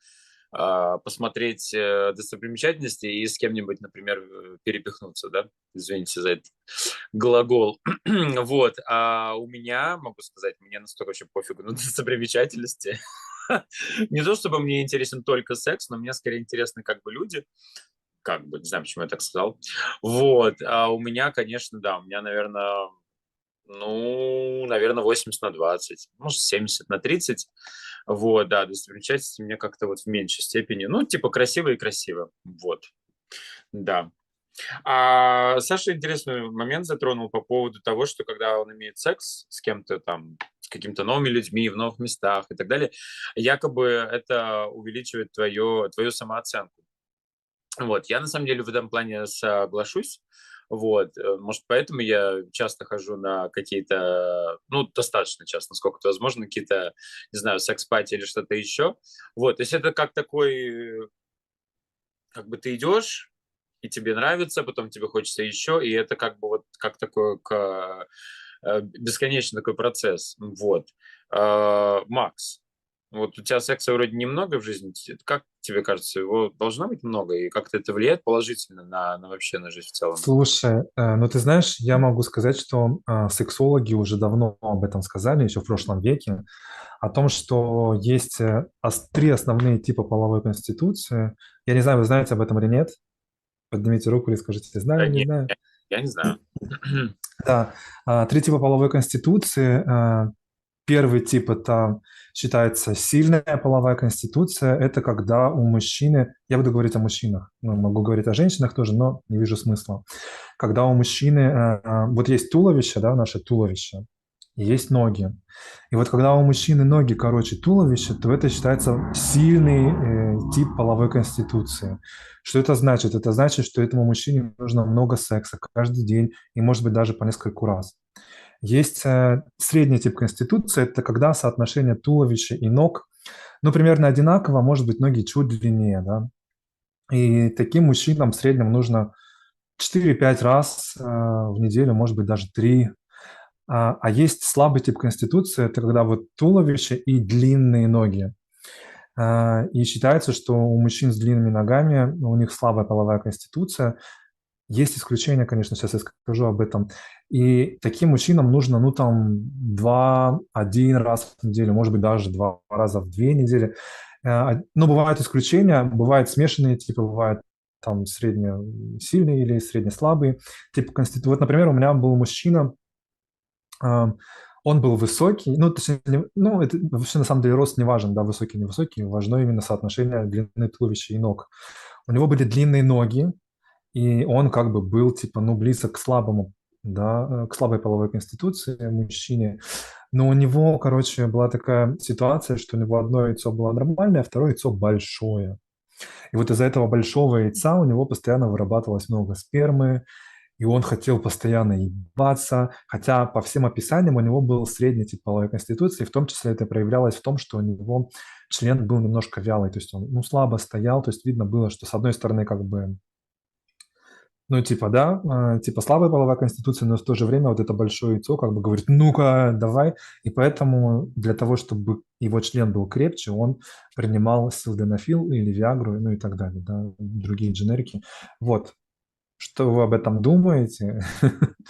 посмотреть достопримечательности и с кем-нибудь, например, перепихнуться, да? Извините за этот глагол. Вот. А у меня, могу сказать, мне настолько вообще пофигу на достопримечательности. Не то чтобы мне интересен только секс, но мне скорее интересны как бы люди. Как бы, не знаю, почему я так сказал. Вот. А у меня, конечно, да, у меня, наверное, 80/20, может, 70/30. Вот, да, достопримечательности мне как-то вот в меньшей степени. Ну, типа красиво и красиво. Вот, да. А Саша интересный момент затронул по поводу того, что когда он имеет секс с кем-то там, с какими-то новыми людьми в новых местах и так далее, якобы это увеличивает твою самооценку. Вот, я на самом деле в этом плане соглашусь. Вот, может, поэтому я часто хожу на какие-то, ну, достаточно часто, насколько это возможно, какие-то, не знаю, секс-пати или что-то еще. Вот, то есть это как такой, как бы ты идешь, и тебе нравится, потом тебе хочется еще, и это как бы вот как такой бесконечный такой процесс. Вот. Макс, вот у тебя секса вроде немного в жизни, как тебе кажется, его должно быть много, и как-то это влияет положительно на вообще на жизнь в целом? Слушай, ну ты знаешь, я могу сказать, что сексологи уже давно об этом сказали, еще в прошлом веке, о том, что есть три основные типа половой конституции. Я не знаю, вы знаете об этом или нет. Поднимите руку или скажите, знаю Да или не нет, знаю. я не знаю. Да, три типа половой конституции. Первый тип – это считается сильная половая конституция. Это когда у мужчины, я буду говорить о мужчинах, ну, могу говорить о женщинах тоже, но не вижу смысла. Когда у мужчины, вот есть туловище, да, наше туловище, и есть ноги. И вот когда у мужчины ноги короче туловища, то это считается сильный тип половой конституции. Что это значит? Это значит, что этому мужчине нужно много секса каждый день и, может быть, даже по нескольку раз. Есть средний тип конституции, это когда соотношение туловища и ног, ну, примерно одинаково, может быть, ноги чуть длиннее, да. И таким мужчинам в среднем нужно 4-5 раз в неделю, может быть, даже 3. А есть слабый тип конституции, это когда вот туловище и длинные ноги. И считается, что у мужчин с длинными ногами, у них слабая половая конституция. Есть исключения, конечно, сейчас я скажу об этом. И таким мужчинам нужно, ну, там, один раз в неделю, может быть, даже 2 раза в 2 недели. Но бывают исключения, бывают смешанные типы, бывают там среднесильные или среднеслабые. Типа Вот, например, у меня был мужчина, он был высокий, ну, точнее, ну, это вообще на самом деле рост не важен, да, высокий, невысокий, важно именно соотношение длины туловища и ног. У него были длинные ноги, и он как бы был, типа, ну, близок к слабому, да, к слабой половой конституции мужчине. Но у него, короче, была такая ситуация, что у него одно яйцо было нормальное, а второе яйцо большое. И вот из-за этого большого яйца у него постоянно вырабатывалось много спермы, и он хотел постоянно ебаться, хотя по всем описаниям у него был средний тип половой конституции, в том числе это проявлялось в том, что у него член был немножко вялый, то есть он, ну, слабо стоял, то есть видно было, что с одной стороны как бы, ну, типа, да, типа слабая половая конституция, но в то же время вот это большое яйцо как бы говорит, ну-ка, давай. И поэтому для того, чтобы его член был крепче, он принимал силденафил или виагру, ну и так далее, да, другие дженерики. Вот. Что вы об этом думаете?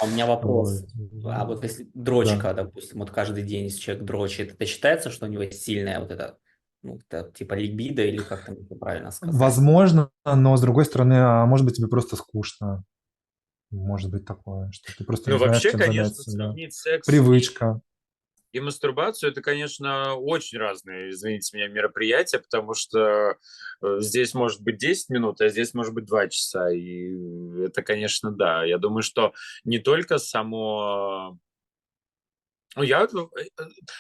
А у меня Вот. вопрос. А вот если Да. дрочка, допустим, вот каждый день, если человек дрочит, это считается, что у него есть сильная вот эта, ну, это типа либидо, или как там это правильно сказать? Возможно, но с другой стороны, а может быть тебе просто скучно. Может быть такое, что ты просто Ну, не знаешь, вообще, чем конечно, заняться. Да. сравнить секс Привычка. и мастурбацию — это, конечно, очень разные, извините меня, мероприятия, потому что здесь может быть 10 минут, а здесь может быть 2 часа. И это, конечно, да. Я думаю, что не только само... Ну,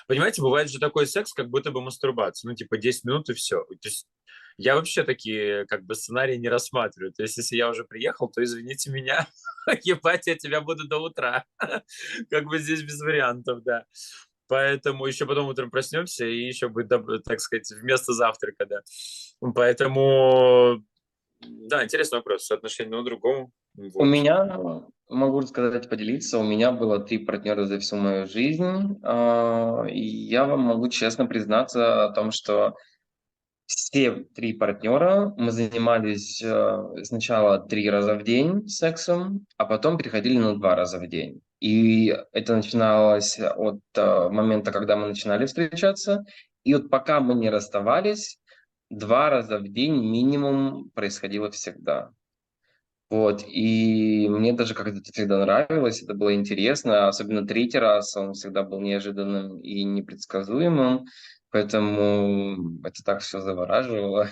понимаете, бывает же такой секс, как будто бы мастурбация. Ну, типа 10 минут и все. То есть я вообще такие как бы сценарии не рассматриваю. То есть если я уже приехал, то извините меня, ебать, я тебя буду до утра. Как бы здесь без вариантов, да. Поэтому еще потом утром проснемся, и еще будет, так сказать, вместо завтрака, да. Поэтому, да, интересный вопрос. Соотношение одного к другому. У Вот. меня, могу сказать, поделиться, у меня было 3 партнера за всю мою жизнь, и я вам могу честно признаться о том, что все 3 партнера мы занимались, сначала 3 раза в день сексом, а потом переходили на 2 раза в день. И это начиналось от момента, когда мы начинали встречаться, и вот пока мы не расставались, 2 раза в день минимум происходило всегда. Вот, и мне даже как-то это всегда нравилось, это было интересно, особенно 3-й раз, он всегда был неожиданным и непредсказуемым, поэтому это так все завораживало,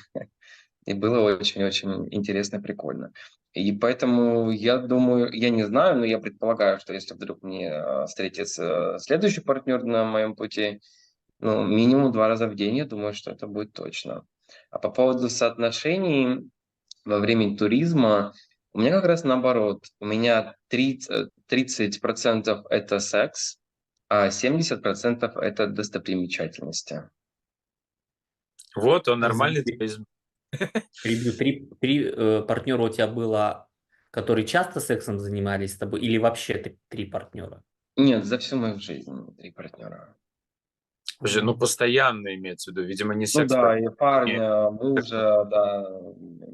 и было очень-очень интересно и прикольно. И поэтому я думаю, я не знаю, но я предполагаю, что если вдруг мне встретится следующий партнер на моем пути, ну, минимум 2 раза в день, я думаю, что это будет точно. А по поводу соотношений во время туризма, у меня как раз наоборот. У меня 30% это секс, а 70% это достопримечательности. Вот он, Извини, нормальный туризм. перебью. Три партнера у тебя было, которые часто сексом занимались с тобой, или вообще три партнера? Нет, за всю мою жизнь 3 партнера. Слушай, ну постоянно имеется в виду. Видимо, не Ну секс да, и партнер. парня, мужа, да,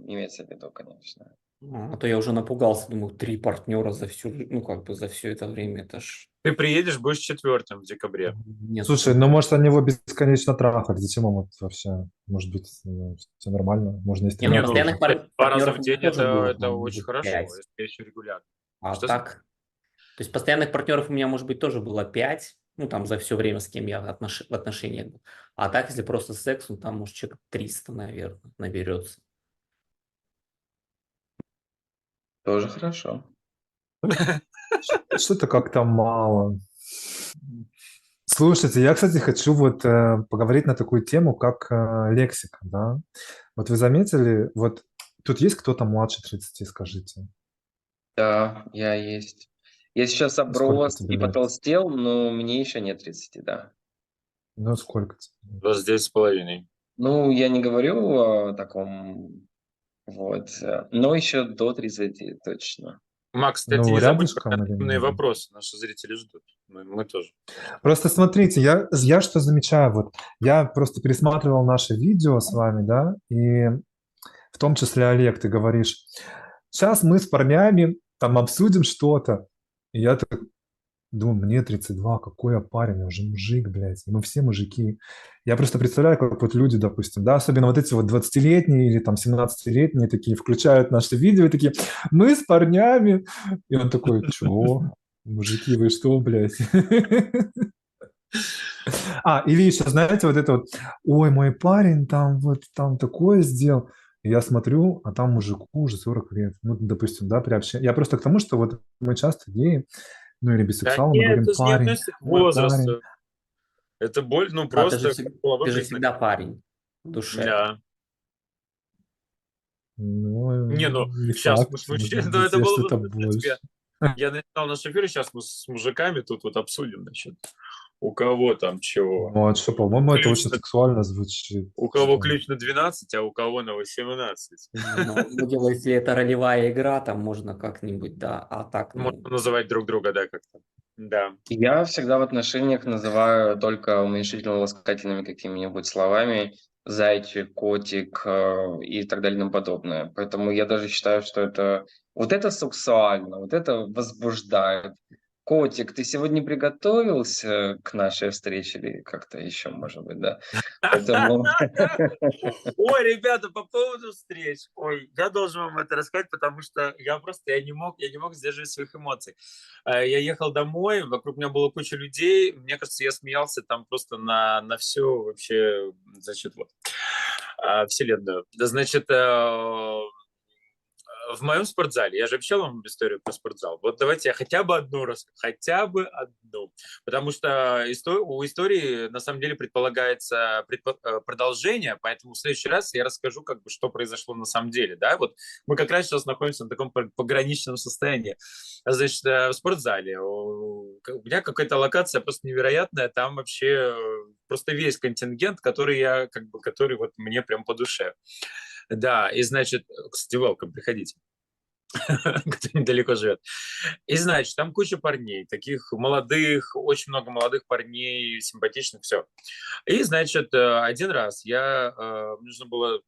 имеется в виду, конечно. А то я уже напугался, думаю, 3 партнера за всю, ну как бы за все это время, это ж... Ты приедешь, будешь 4-м в декабре. Нет, Слушай, ну может они его бесконечно трахать, зачем ему это вообще? Может быть, все нормально, можно и Не, ну Не, стрелять. постоянных 2 раза партнеров в у меня день тоже было, это там, очень может, хорошо, 5. если еще регулярно. А Что так, то есть постоянных партнеров у меня, может быть, тоже было 5, ну там за все время, с кем я в отношениях был. А так, если просто секс, ну там, может, человек 300, наверное, наберется. Тоже хорошо. Что-то как-то мало. Слушайте, я, кстати, хочу вот поговорить на такую тему, как лексика, да. Вот вы заметили, вот тут есть кто-то младше 30, скажите? Да, я есть. Я сейчас Сколько оброс тебе и лет? потолстел, но мне еще нет 30, да. Ну, сколько тебе? 29,5. Ну, я не говорю о таком, вот, но еще до 30 точно. Макс, кстати, Ну, не забудь про рядышком или анонимные нет? вопросы. Наши зрители ждут. Мы тоже. Просто смотрите, я что замечаю, вот я просто пересматривал наши видео с вами, да, и в том числе, Олег, ты говоришь, сейчас мы с парнями там обсудим что-то. И я так думаю, мне 32, какой я парень, я уже мужик, блядь, мы все мужики. Я просто представляю, как вот люди, допустим, да, особенно вот эти вот 20-летние или там 17-летние такие, включают наши видео и такие, мы с парнями. И он такой, чего? Мужики, вы что, блядь? Или еще, знаете, вот это вот, ой, мой парень там вот там такое сделал. И я смотрю, а там мужику уже 40 лет. Ну, допустим, да, при общении. Я просто к тому, что вот мы часто геи, ну или Да бисексуалы, мы нет, говорим это же не парень, относится к мой парень. возрасту. Это боль, ну, А просто как половой ты же признак. всегда парень в душе. Да. Ну, Не, ну, не сейчас факт, мы с может мужчинами, ну, быть, это я было бы, что-то в принципе, больше. я начинал наш эфир, и сейчас мы с мужиками тут вот обсудим, значит, у кого там чего. Ну, а что, по-моему, это Ключ очень сексуально звучит, У кого что... ключ на 12, а у кого на 18. Ну, одно дело, если это ролевая игра, там можно как-нибудь, да, а так, Можно ну, называть друг друга, да, как-то. Да. Я всегда в отношениях называю только уменьшительно-ласкательными какими-нибудь словами: зайчик, котик, и так далее и тому подобное. Поэтому я даже считаю, что это вот это сексуально, вот это возбуждает. Котик, ты сегодня приготовился к нашей встрече или как-то еще, может быть, да? Поэтому Ой, ребята, по поводу встреч. Ой, я должен вам это рассказать, потому что я не мог сдерживать своих эмоций. Я ехал домой, вокруг меня было куча людей. Мне кажется, я смеялся там просто на всю вообще, значит, вот, вселенную. Да, значит, в моем спортзале, я же обещал вам историю про спортзал. Вот давайте я хотя бы одну расскажу, хотя бы одну. Потому что у истории на самом деле предполагается продолжение, поэтому в следующий раз я расскажу, как бы, что произошло на самом деле. Да? Вот мы как раз сейчас находимся на таком пограничном состоянии. Значит, в спортзале у меня какая-то локация просто невероятная, там вообще просто весь контингент, который вот мне прям по душе. Да, и значит, кстати, welcome, приходите, кто недалеко живет. И значит, там куча парней, таких молодых, очень много молодых парней, симпатичных, все. И, значит, один раз нужно было,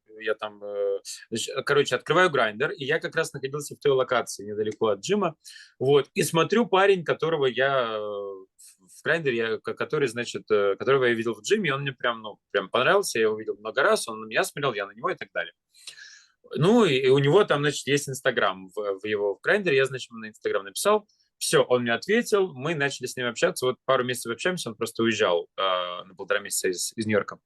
короче, открываю грайндер, и я как раз находился в той локации, недалеко от джима, вот, и смотрю парень, которого я в грайндере, которого я видел в джиме, и он мне прям, ну, прям понравился, я его видел много раз, он на меня смотрел, я на него и так далее. Ну, и у него там, значит, есть Инстаграм в его грайндере. Я, значит, ему на Инстаграм написал. Все, он мне ответил. Мы начали с ним общаться. Вот пару месяцев общаемся. Он просто уезжал на 1,5 месяца из Нью-Йорка.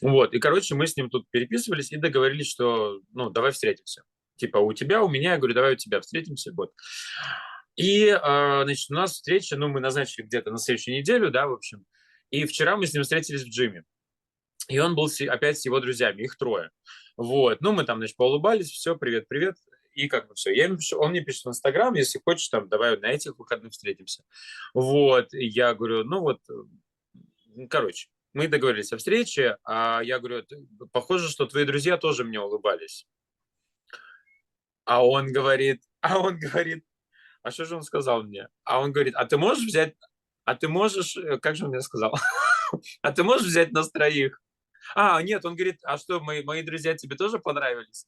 Вот. И, короче, мы с ним тут переписывались и договорились, что, ну, давай встретимся. Типа, у тебя, у меня. Я говорю, давай у тебя встретимся. Вот. И, значит, у нас встреча, ну, мы назначили где-то на следующую неделю, да, в общем. И вчера мы с ним встретились в джиме. И он был опять с его друзьями, их трое. Вот. Ну, мы там, значит, поулыбались, все, привет-привет. И как бы все. Я ему пишу, он мне пишет в Инстаграм, если хочешь, там, давай на этих выходных встретимся. Вот. И я говорю, ну вот, короче, мы договорились о встрече, а я говорю, похоже, что твои друзья тоже мне улыбались. А он говорит, а что же он сказал мне? А он говорит, как же он мне сказал? А ты можешь взять нас троих? Нет, он говорит, а что, мои друзья тебе тоже понравились?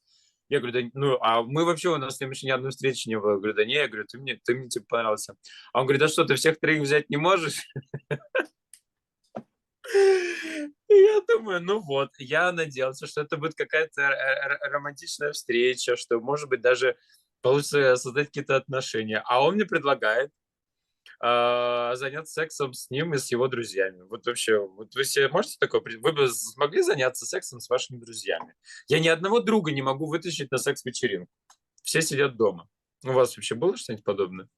Я говорю, да, ну, а мы вообще, у нас с ним еще ни одной встречи не было. Я говорю, да не, я говорю, ты мне типа понравился. А он говорит, а что, ты всех троих взять не можешь? И я думаю, ну вот, я надеялся, что это будет какая-то романтичная встреча, что, может быть, даже получится создать какие-то отношения. А он мне предлагает заняться сексом с ним и с его друзьями. Вот вообще, вот вы себе можете такое... Вы бы смогли заняться сексом с вашими друзьями? Я ни одного друга не могу вытащить на секс-вечеринку. Все сидят дома. У вас вообще было что-нибудь подобное?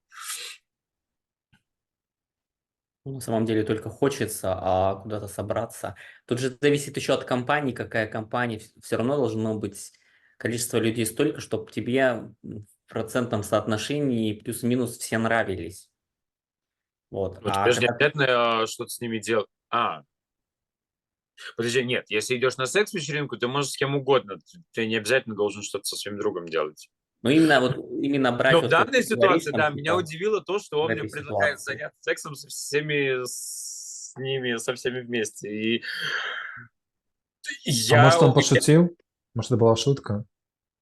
на самом деле только хочется, а куда-то собраться. Тут же зависит еще от компании, какая компания. Все равно должно быть количество людей столько, чтобы тебе в процентном соотношении плюс-минус все нравились. Вот. Вот А тебе же не когда обязательно что-то с ними делать. Подожди, нет, если идешь на секс-вечеринку, ты можешь с кем угодно. Ты не обязательно должен что-то со своим другом делать. ну, именно брать, Но в вот как данной ты говоришь, ситуации, там, да, меня типа, удивило то, что в он мне этой предлагает ситуации. заняться сексом с ними, со всеми вместе. И А может, я, он пошутил? Может, это была шутка?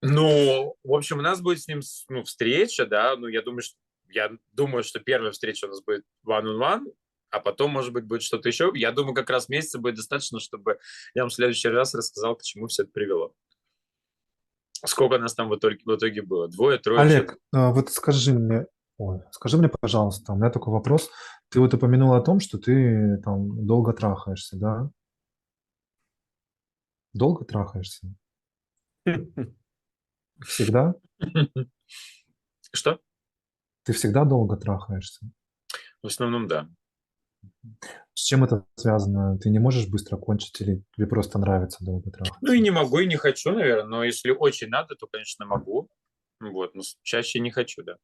Ну, в общем, у нас будет с ним встреча, да, ну, я думаю, что первая встреча у нас будет one-on-one, а потом, может быть, будет что-то еще. Я думаю, как раз месяца будет достаточно, чтобы я вам в следующий раз рассказал, к чему все это привело. Сколько нас там в итоге было? Двое, трое, четверо. Олег, вот скажи мне, пожалуйста, у меня такой вопрос. Ты вот упомянул о том, что ты там долго трахаешься, да? Долго трахаешься? Всегда? Что? Ты всегда долго трахаешься? В основном, да. С чем это связано? Ты не можешь быстро кончить или тебе просто нравится долго Ну, и трахаться? не могу, и не хочу, наверное, но если очень надо, то, конечно, могу. Вот, но чаще не хочу, да.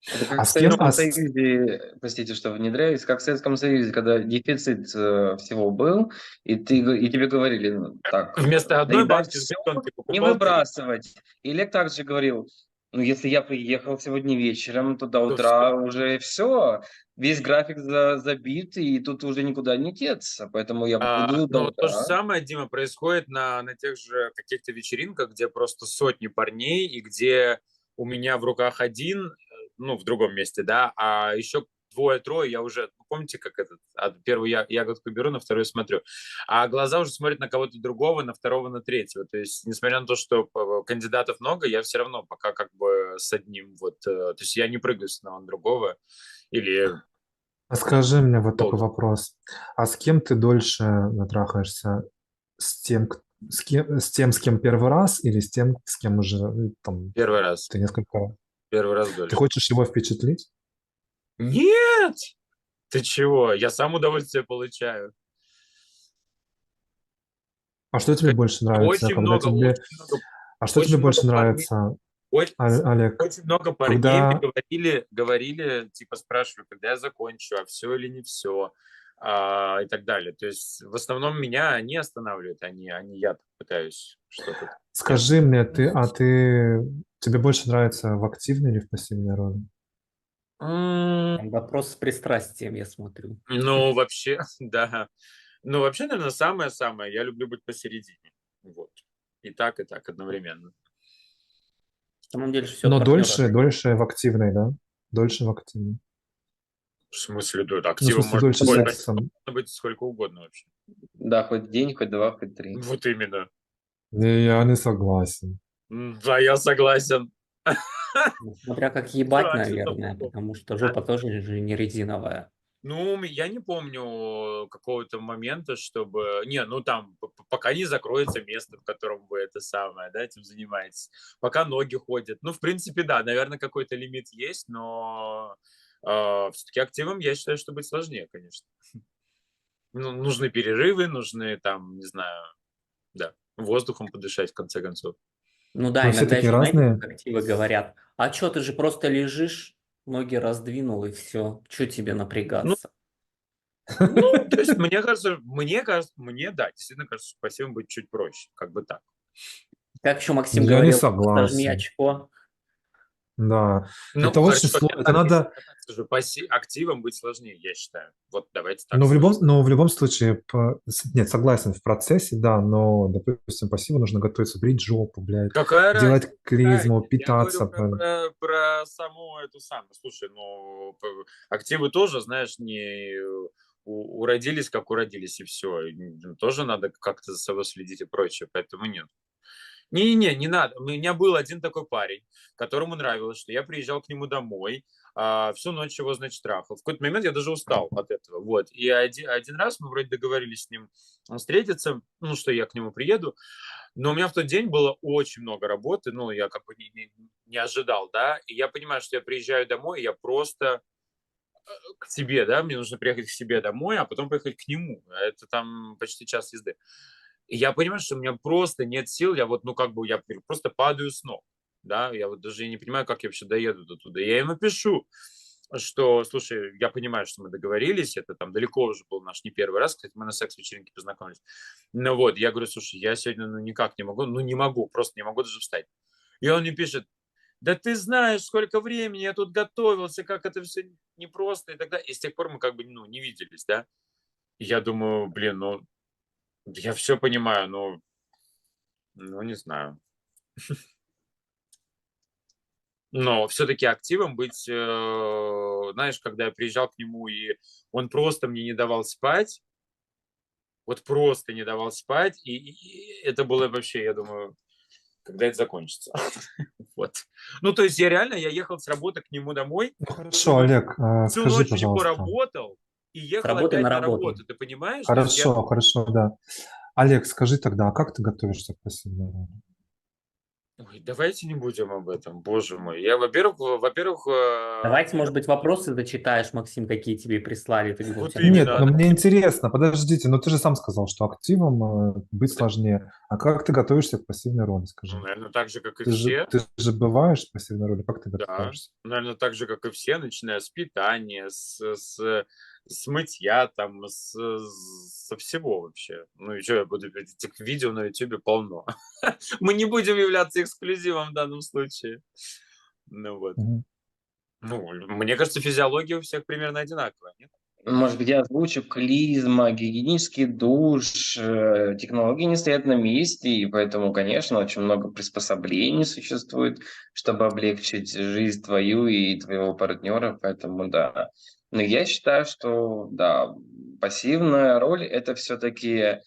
Это как А в с кем? Советском Союзе, простите, что внедряюсь, как в Советском Союзе, когда дефицит всего был, и тебе говорили, ну, так, Вместо одной доедать банки с все, сгущенкой не покупал три. выбрасывать. И Олег также говорил, ну, если я приехал сегодня вечером, то до То утра всё. уже все, весь график забит, и тут уже никуда не деться, поэтому я буду до Но то же утра. самое, Дима, происходит на тех же каких-то вечеринках, где просто сотни парней, и где у меня в руках один, ну, в другом месте, да, а еще двое-трое, я уже, помните, как первую ягодку беру, на вторую смотрю, а глаза уже смотрят на кого-то другого, на второго, на третьего, то есть, несмотря на то, что кандидатов много, я все равно пока как бы с одним, вот, то есть я не прыгаю с одного на другого, или А скажи мне вот такой долго. вопрос. А с кем ты дольше трахаешься? С кем первый раз или с тем, с кем уже там Первый раз, ты несколько раз? первый раз Ты дольше. хочешь его впечатлить? Нет! Ты чего? Я сам удовольствие получаю. А что тебе больше нравится, Очень когда много, тебе... очень много, А что тебе очень много больше парней, нравится, очень, Олег? очень много парней мне Когда... говорили, типа спрашивали, когда я закончу, а все или не все, и так далее. То есть в основном меня они останавливают, а не я пытаюсь что-то. Скажи мне, тебе больше нравится в активной или в пассивной роли? М, Вопрос с пристрастием, я смотрю. Ну, вообще, да. Ну, вообще, наверное, самое-самое. Я люблю быть посередине. Вот. И так одновременно. На самом деле все Но от партнера дольше в активной, да? Дольше в активной. В смысле, да, Ну, в активом смысле, можно дольше сексом. быть сколько угодно вообще. Да, хоть день, хоть два, хоть три. Вот именно. Я не согласен. Да, я согласен. Ну, смотря как Всё, ебать, а чё там наверное, такого? потому что А? жопа тоже же не резиновая. Ну, я не помню какого-то момента, чтобы... Не, ну там, пока не закроется место, в котором вы это самое, да, этим занимаетесь. Пока ноги ходят. Ну, в принципе, да, наверное, какой-то лимит есть, но все-таки активом я считаю, что быть сложнее, конечно. Ну, нужны перерывы, нужны там, не знаю, да, воздухом подышать, в конце концов. Ну да, Мы все иногда такие еще, знаете, разные. как активы говорят: а чё, ты же просто лежишь, ноги раздвинул и все, чё тебе Ну, напрягаться? то есть, мне, да, действительно кажется, что пассивом быть чуть проще, как бы так. Как еще Максим Я не говорил: сожми согласен. очко. Да. Ну, Это очень хорошо, сложно. Это надо... я так скажу, активом быть сложнее, я считаю. Вот давайте так Но скажем. в любом случае, нет, согласен, в процессе, да, но, допустим, пассиву нужно готовиться, брить жопу, блядь, Какая делать разница? клизму, Я говорю питаться, про саму эту самую. Слушай, ну, активы тоже, знаешь, не уродились, как уродились, и все. Тоже надо как-то за собой следить и прочее, поэтому нет. Не-не-не, не надо. У меня был один такой парень, которому нравилось, что я приезжал к нему домой, всю ночь его, значит, трахал. В какой-то момент я даже устал от этого. Вот. И один раз мы вроде договорились с ним встретиться, ну, что я к нему приеду, но у меня в тот день было очень много работы, ну, я как бы не ожидал, да, и я понимаю, что я приезжаю домой, и я просто к себе, да, мне нужно приехать к себе домой, а потом поехать к нему. А это там почти час езды. И я понимаю, что у меня просто нет сил, я вот, ну, как бы, я просто падаю с ног, да, я вот даже не понимаю, как я вообще доеду до туда. Я ему пишу, что, слушай, я понимаю, что мы договорились, это там далеко уже был наш не первый раз, кстати, мы на секс-вечеринке познакомились. Ну вот, я говорю, слушай, я сегодня, ну, никак не могу, ну, не могу, просто не могу даже встать. И он мне пишет, да ты знаешь, сколько времени я тут готовился, как это все непросто и так далее. И с тех пор мы как бы, ну, не виделись, да. И я думаю, блин, ну, я все понимаю, но, ну, не знаю. Но все-таки активом быть, знаешь, когда я приезжал к нему, и он просто мне не давал спать, вот просто не давал спать, и это было вообще, я думаю, когда это закончится. Вот. Ну, то есть я ехал с работы к нему домой, Ну всю хорошо, ночь, Олег, всю скажи, ночь у него пожалуйста. работал и С ехал работы на опять на работу. работу, ты понимаешь? То есть я, Хорошо, хорошо, да. Олег, скажи тогда, а как ты готовишься к пассивной роли? ой, давайте не будем об этом, боже мой. Я, во-первых, Давайте, я, может быть, вопросы зачитаешь, Максим, какие тебе прислали. Ты говорил, у вот тебя много Нет, именно, но вопросов. мне интересно, подождите, но ты же сам сказал, что активом быть сложнее. А как ты готовишься к пассивной роли, скажи? наверное, так же, как и Ты же, все. ты же бываешь в пассивной роли, как ты Да, готовишься? наверное, так же, как и все, начиная с питания, с мытья, там, со всего вообще. Ну и что я буду, этих видео на ютубе полно. Мы не будем являться эксклюзивом в данном случае. Ну вот. Мгм. Ну, мне кажется, физиология у всех примерно одинаковая, нет? Может быть, я озвучу: клизма, гигиенический душ, технологии не стоят на месте, и поэтому, конечно, очень много приспособлений существует, чтобы облегчить жизнь твою и твоего партнера, поэтому да. Но я считаю, что да, пассивная роль — это все-таки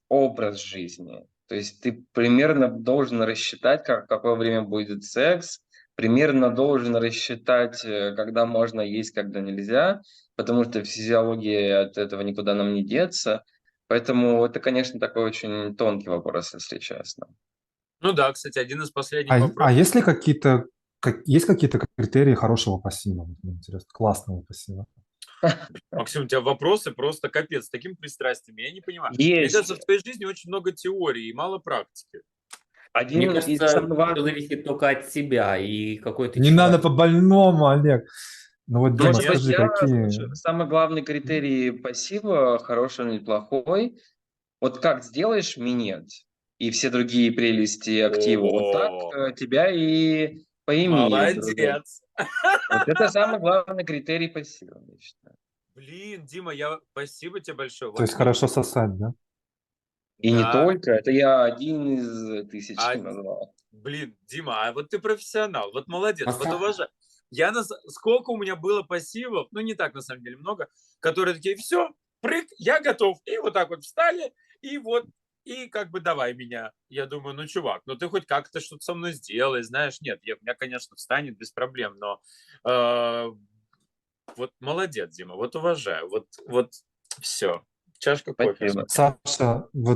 образ жизни. То есть ты примерно должен рассчитать, в какое время будет секс, примерно должен рассчитать, когда можно есть, когда нельзя, потому что физиологии от этого никуда нам не деться. Поэтому это, конечно, такой очень тонкий вопрос, если честно. Ну да, кстати, один из последних А вопросов. есть ли есть какие-то критерии хорошего пассива? Вот мне интересно, классного пассива. Максим, у тебя вопросы просто капец, с таким пристрастием. Я не понимаю. Мне Есть кажется, в твоей жизни очень много теории и мало практики. Мне один из кажется, самых все важных. зависит только от тебя и какой ты Не надо человек. по-больному, Олег. Ну вот, Дима, Может быть, скажи, я какие... слушай, самый главный критерий пассива, хороший или плохой, вот как сделаешь минет и все другие прелести актива, вот так О, тебя и поимеют, друзья. молодец. Вот это самый главный критерий пассива, я считаю. Блин, Дима, спасибо тебе большое. То Вот есть мне, хорошо сосать, да? И не да, только, это я один из тысячи а, назвал. блин, Дима, а вот ты профессионал, вот молодец, На вот са- уважаю. Сколько у меня было пассивов, ну не так на самом деле много, которые такие, все, прыг, я готов. И вот так вот встали, и вот, и как бы давай меня. Я думаю, ну, чувак, ну ты хоть как-то что-то со мной сделай, знаешь. Нет, у меня, конечно, встанет без проблем, но э, вот молодец, Дима, вот уважаю, вот все, чашка кофе. Спасибо.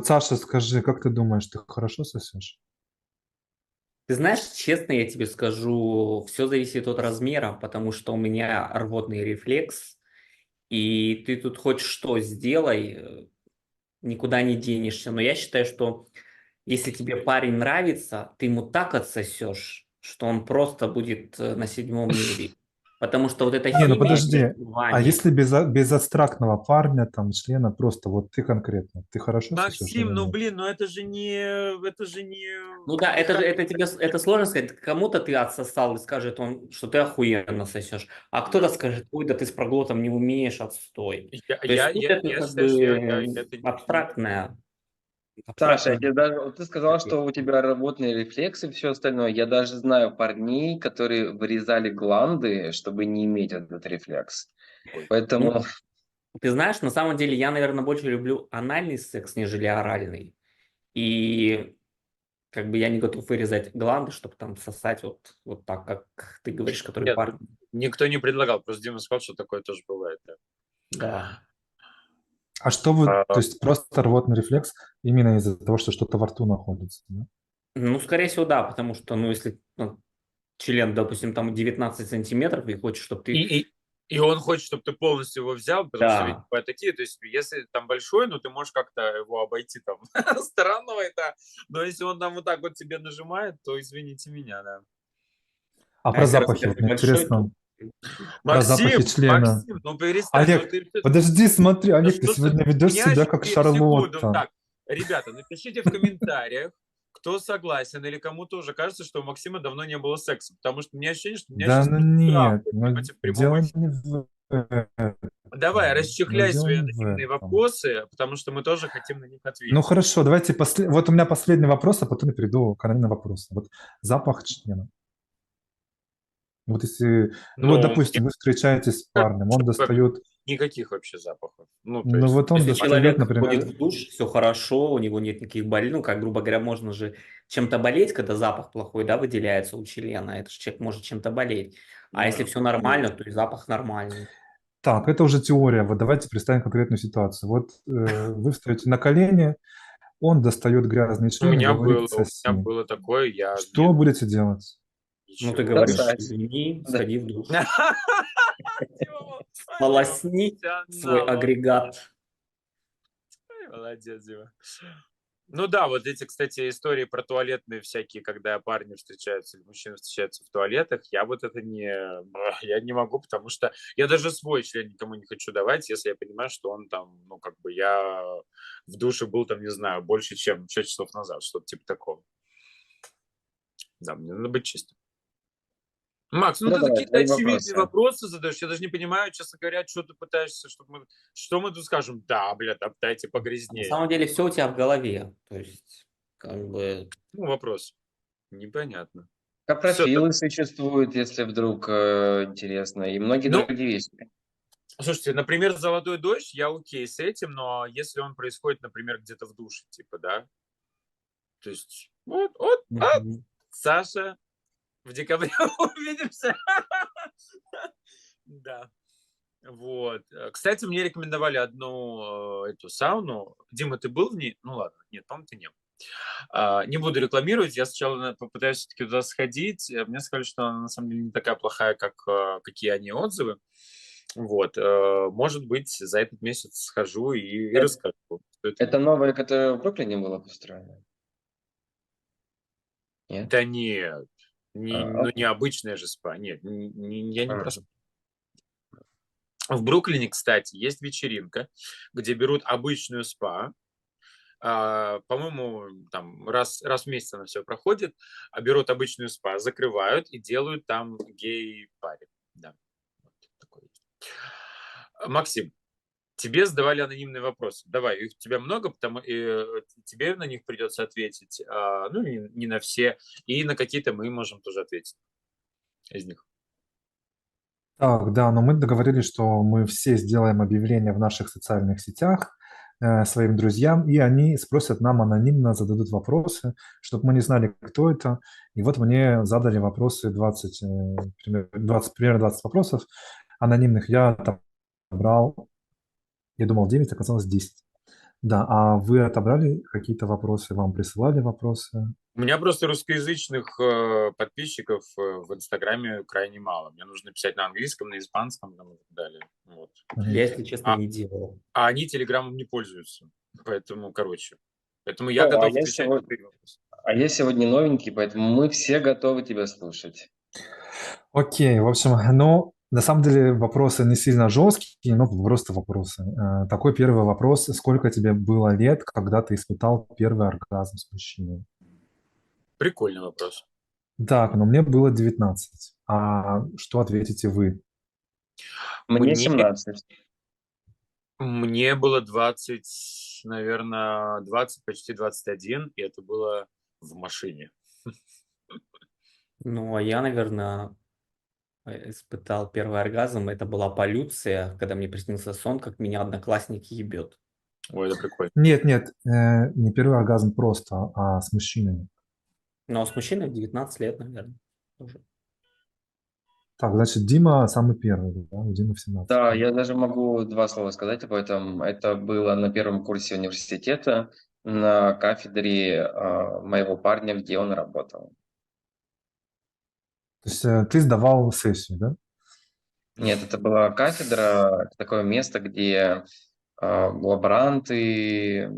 Саша, скажи, как ты думаешь, ты хорошо сосешь? Ты знаешь, честно я тебе скажу, все зависит от размера, потому что у меня рвотный рефлекс, и ты тут хоть что сделай, никуда не денешься. Но я считаю, что если тебе парень нравится, ты ему так отсосешь, что он просто будет на седьмом небе. Потому что вот эта Не, ну химия подожди, между а вами. если без абстрактного парня, там, члена, просто вот ты конкретно, ты хорошо сосешь или Максим, ну нет? блин, ну это же Ну да, не это тебе это сложно сказать. Кому-то ты отсосал и скажет он, что ты охуенно сосешь, а кто-то скажет, ой, да ты с проглотом не умеешь, отстой. То есть тут это я как считаю, что бы это абстрактная, Саша, я абстрактная. тебе даже, вот ты сказал, что у тебя рвотные рефлексы и все остальное. Я даже знаю парней, которые вырезали гланды, чтобы не иметь этот рефлекс. такой. Ну, Поэтому ты знаешь, на самом деле я, наверное, больше люблю анальный секс, нежели оральный. И как бы я не готов вырезать гланды, чтобы там сосать вот так, как ты говоришь, который Нет, парень. никто не предлагал, просто Дима сказал, что такое тоже бывает. Да. Да. А что вы, то А, есть просто рвотный рефлекс именно из-за того, что что-то во рту находится, да? Ну, скорее всего, да, потому что, ну, если член, допустим, там 19 сантиметров, и хочешь, чтобы ты... И, и, и он хочет, чтобы ты полностью его взял, потому что ведь Да. бывают такие, то есть если там большой, ну ты можешь как-то его обойти там стороной, да, но если он там вот так вот тебе нажимает, то извините меня, да. А А про если запахи, вот размер мне большой, то... интересно, про запахи члена. Ну перестань, ну Олег, ты подожди, смотри, да Олег, ты что ж ты сегодня ведешь меня себя как секунду. Шарлотта. Так, ребята, напишите в комментариях, кто согласен или кому-то уже кажется, что у Максима давно не было секса, потому что у меня ощущение, что меня Да сейчас ну нет, понимаете, ну в прямом дело эфире. не в Давай, расчехляй свои Пойдем в анонимные этом. вопросы, потому что мы тоже хотим на них Ну ответить. хорошо, давайте вот у меня последний вопрос, а потом я перейду к анонимным вопросам. Вот запах члена. Вот если, ну вот, Но допустим, вы встречаетесь с парнем, он достает, никаких вообще запахов. Ну, то ну есть, вот он Если нормально. достает, человек ходит например, в душ, все хорошо, у него нет никаких болезней, ну, как, грубо говоря, можно же чем-то болеть, когда запах плохой, да, выделяется у члена, это же человек может чем-то болеть. А если все нормально, то и запах нормальный. так, это уже теория, вот давайте представим конкретную ситуацию. Вот вы встаете на колени, он достает грязный у член и меня говорит, было, у соси. меня было такое, я Что будете делать? Ну, ты ничего. говоришь, Сосать. извини, Да. сходи в душ, Тёма, полосни свой профессионал, агрегат. молодец, Дима. Ну да, вот эти, кстати, истории про туалетные всякие, когда парни встречаются или мужчины встречаются в туалетах, я вот это я не могу, потому что я даже свой член никому не хочу давать, если я понимаю, что он там, ну как бы я в душе был там, не знаю, больше, чем 6 часов назад, что-то типа такого. Да, мне надо быть чистым. Макс, ну Ну ты давай, какие-то твои очевидные вопросы. вопросы задаешь. Я даже не понимаю, честно говоря, что ты пытаешься, что мы тут скажем? Да, блядь, топтайте На погрязнее. самом деле все у тебя в голове, то есть, как бы, Ну, вопрос. Непонятно. А Все, профилы существуют, если вдруг интересно, и многие ну, другие вещи. слушайте, например, «Золотой дождь», я окей с этим, но если он происходит, например, где-то в душе, типа, да, то есть, вот, мгм. Саша, в декабре увидимся. Да, вот. Кстати, мне рекомендовали одну эту сауну. Дима, ты был в ней? Ну ладно, нет, по-моему, ты не был. Не буду рекламировать, я сначала попытаюсь все-таки туда сходить. Мне сказали, что она на самом деле не такая плохая, как какие они отзывы. Вот, может быть, за этот месяц схожу и Э- расскажу. Что это Это новое, которое в Бруклине было построено? Нет? Да нет, ну Окей. необычное же спа. Нет, я не про М. В Бруклине, кстати, есть вечеринка, где берут обычную спа. По-моему, там раз в месяц она все проходит, берут обычную спа, закрывают и делают там гей-пари. Да, вот такое есть. Максим, тебе задавали анонимные вопросы. Давай, их у тебя много, потому тебе на них придется ответить. Ну, не на все, и на какие-то мы можем тоже ответить из них. Так, да, но мы договорились, что мы все сделаем объявление в наших социальных сетях своим друзьям, и они спросят нам анонимно, зададут вопросы, чтобы мы не знали, кто это. И вот мне задали вопросы 20, примерно 20 вопросов анонимных. Я отобрал, я думал 9, оказалось 10. Да, а вы отобрали какие-то вопросы, вам присылали вопросы? У меня просто русскоязычных подписчиков в Инстаграме крайне мало. Мне нужно писать на английском, на испанском там, и так далее. Вот. Я, если честно, А, не делал. а они Телеграмом не пользуются. Поэтому, короче. Поэтому я О, готов отвечать на твои вопросы. а я сегодня новенький, поэтому мы все готовы тебя слушать. Окей, в общем, ну, на самом деле вопросы не сильно жесткие, но просто вопросы. Такой первый вопрос. Сколько тебе было лет, когда ты испытал первый оргазм с мужчиной? Прикольный вопрос. Так, но мне было 19. А что ответите вы? Мне Мне, 17. мне было 20, наверное, 20, почти 21, и это было в машине. Ну, а я, наверное, испытал первый оргазм. Это была полюция, когда мне приснился сон, как меня одноклассник ебет. Ой, это прикольно. Нет, не первый оргазм просто, а с мужчиной. Но с мужчиной в 19 лет, наверное, тоже. Так, значит, Дима самый первый, да? У Димы в 17. Да, я даже могу два слова сказать об этом. Это было на первом курсе университета на кафедре моего парня, где он работал. То есть ты сдавал сессию, да? Нет, это была кафедра, это такое место, где лаборанты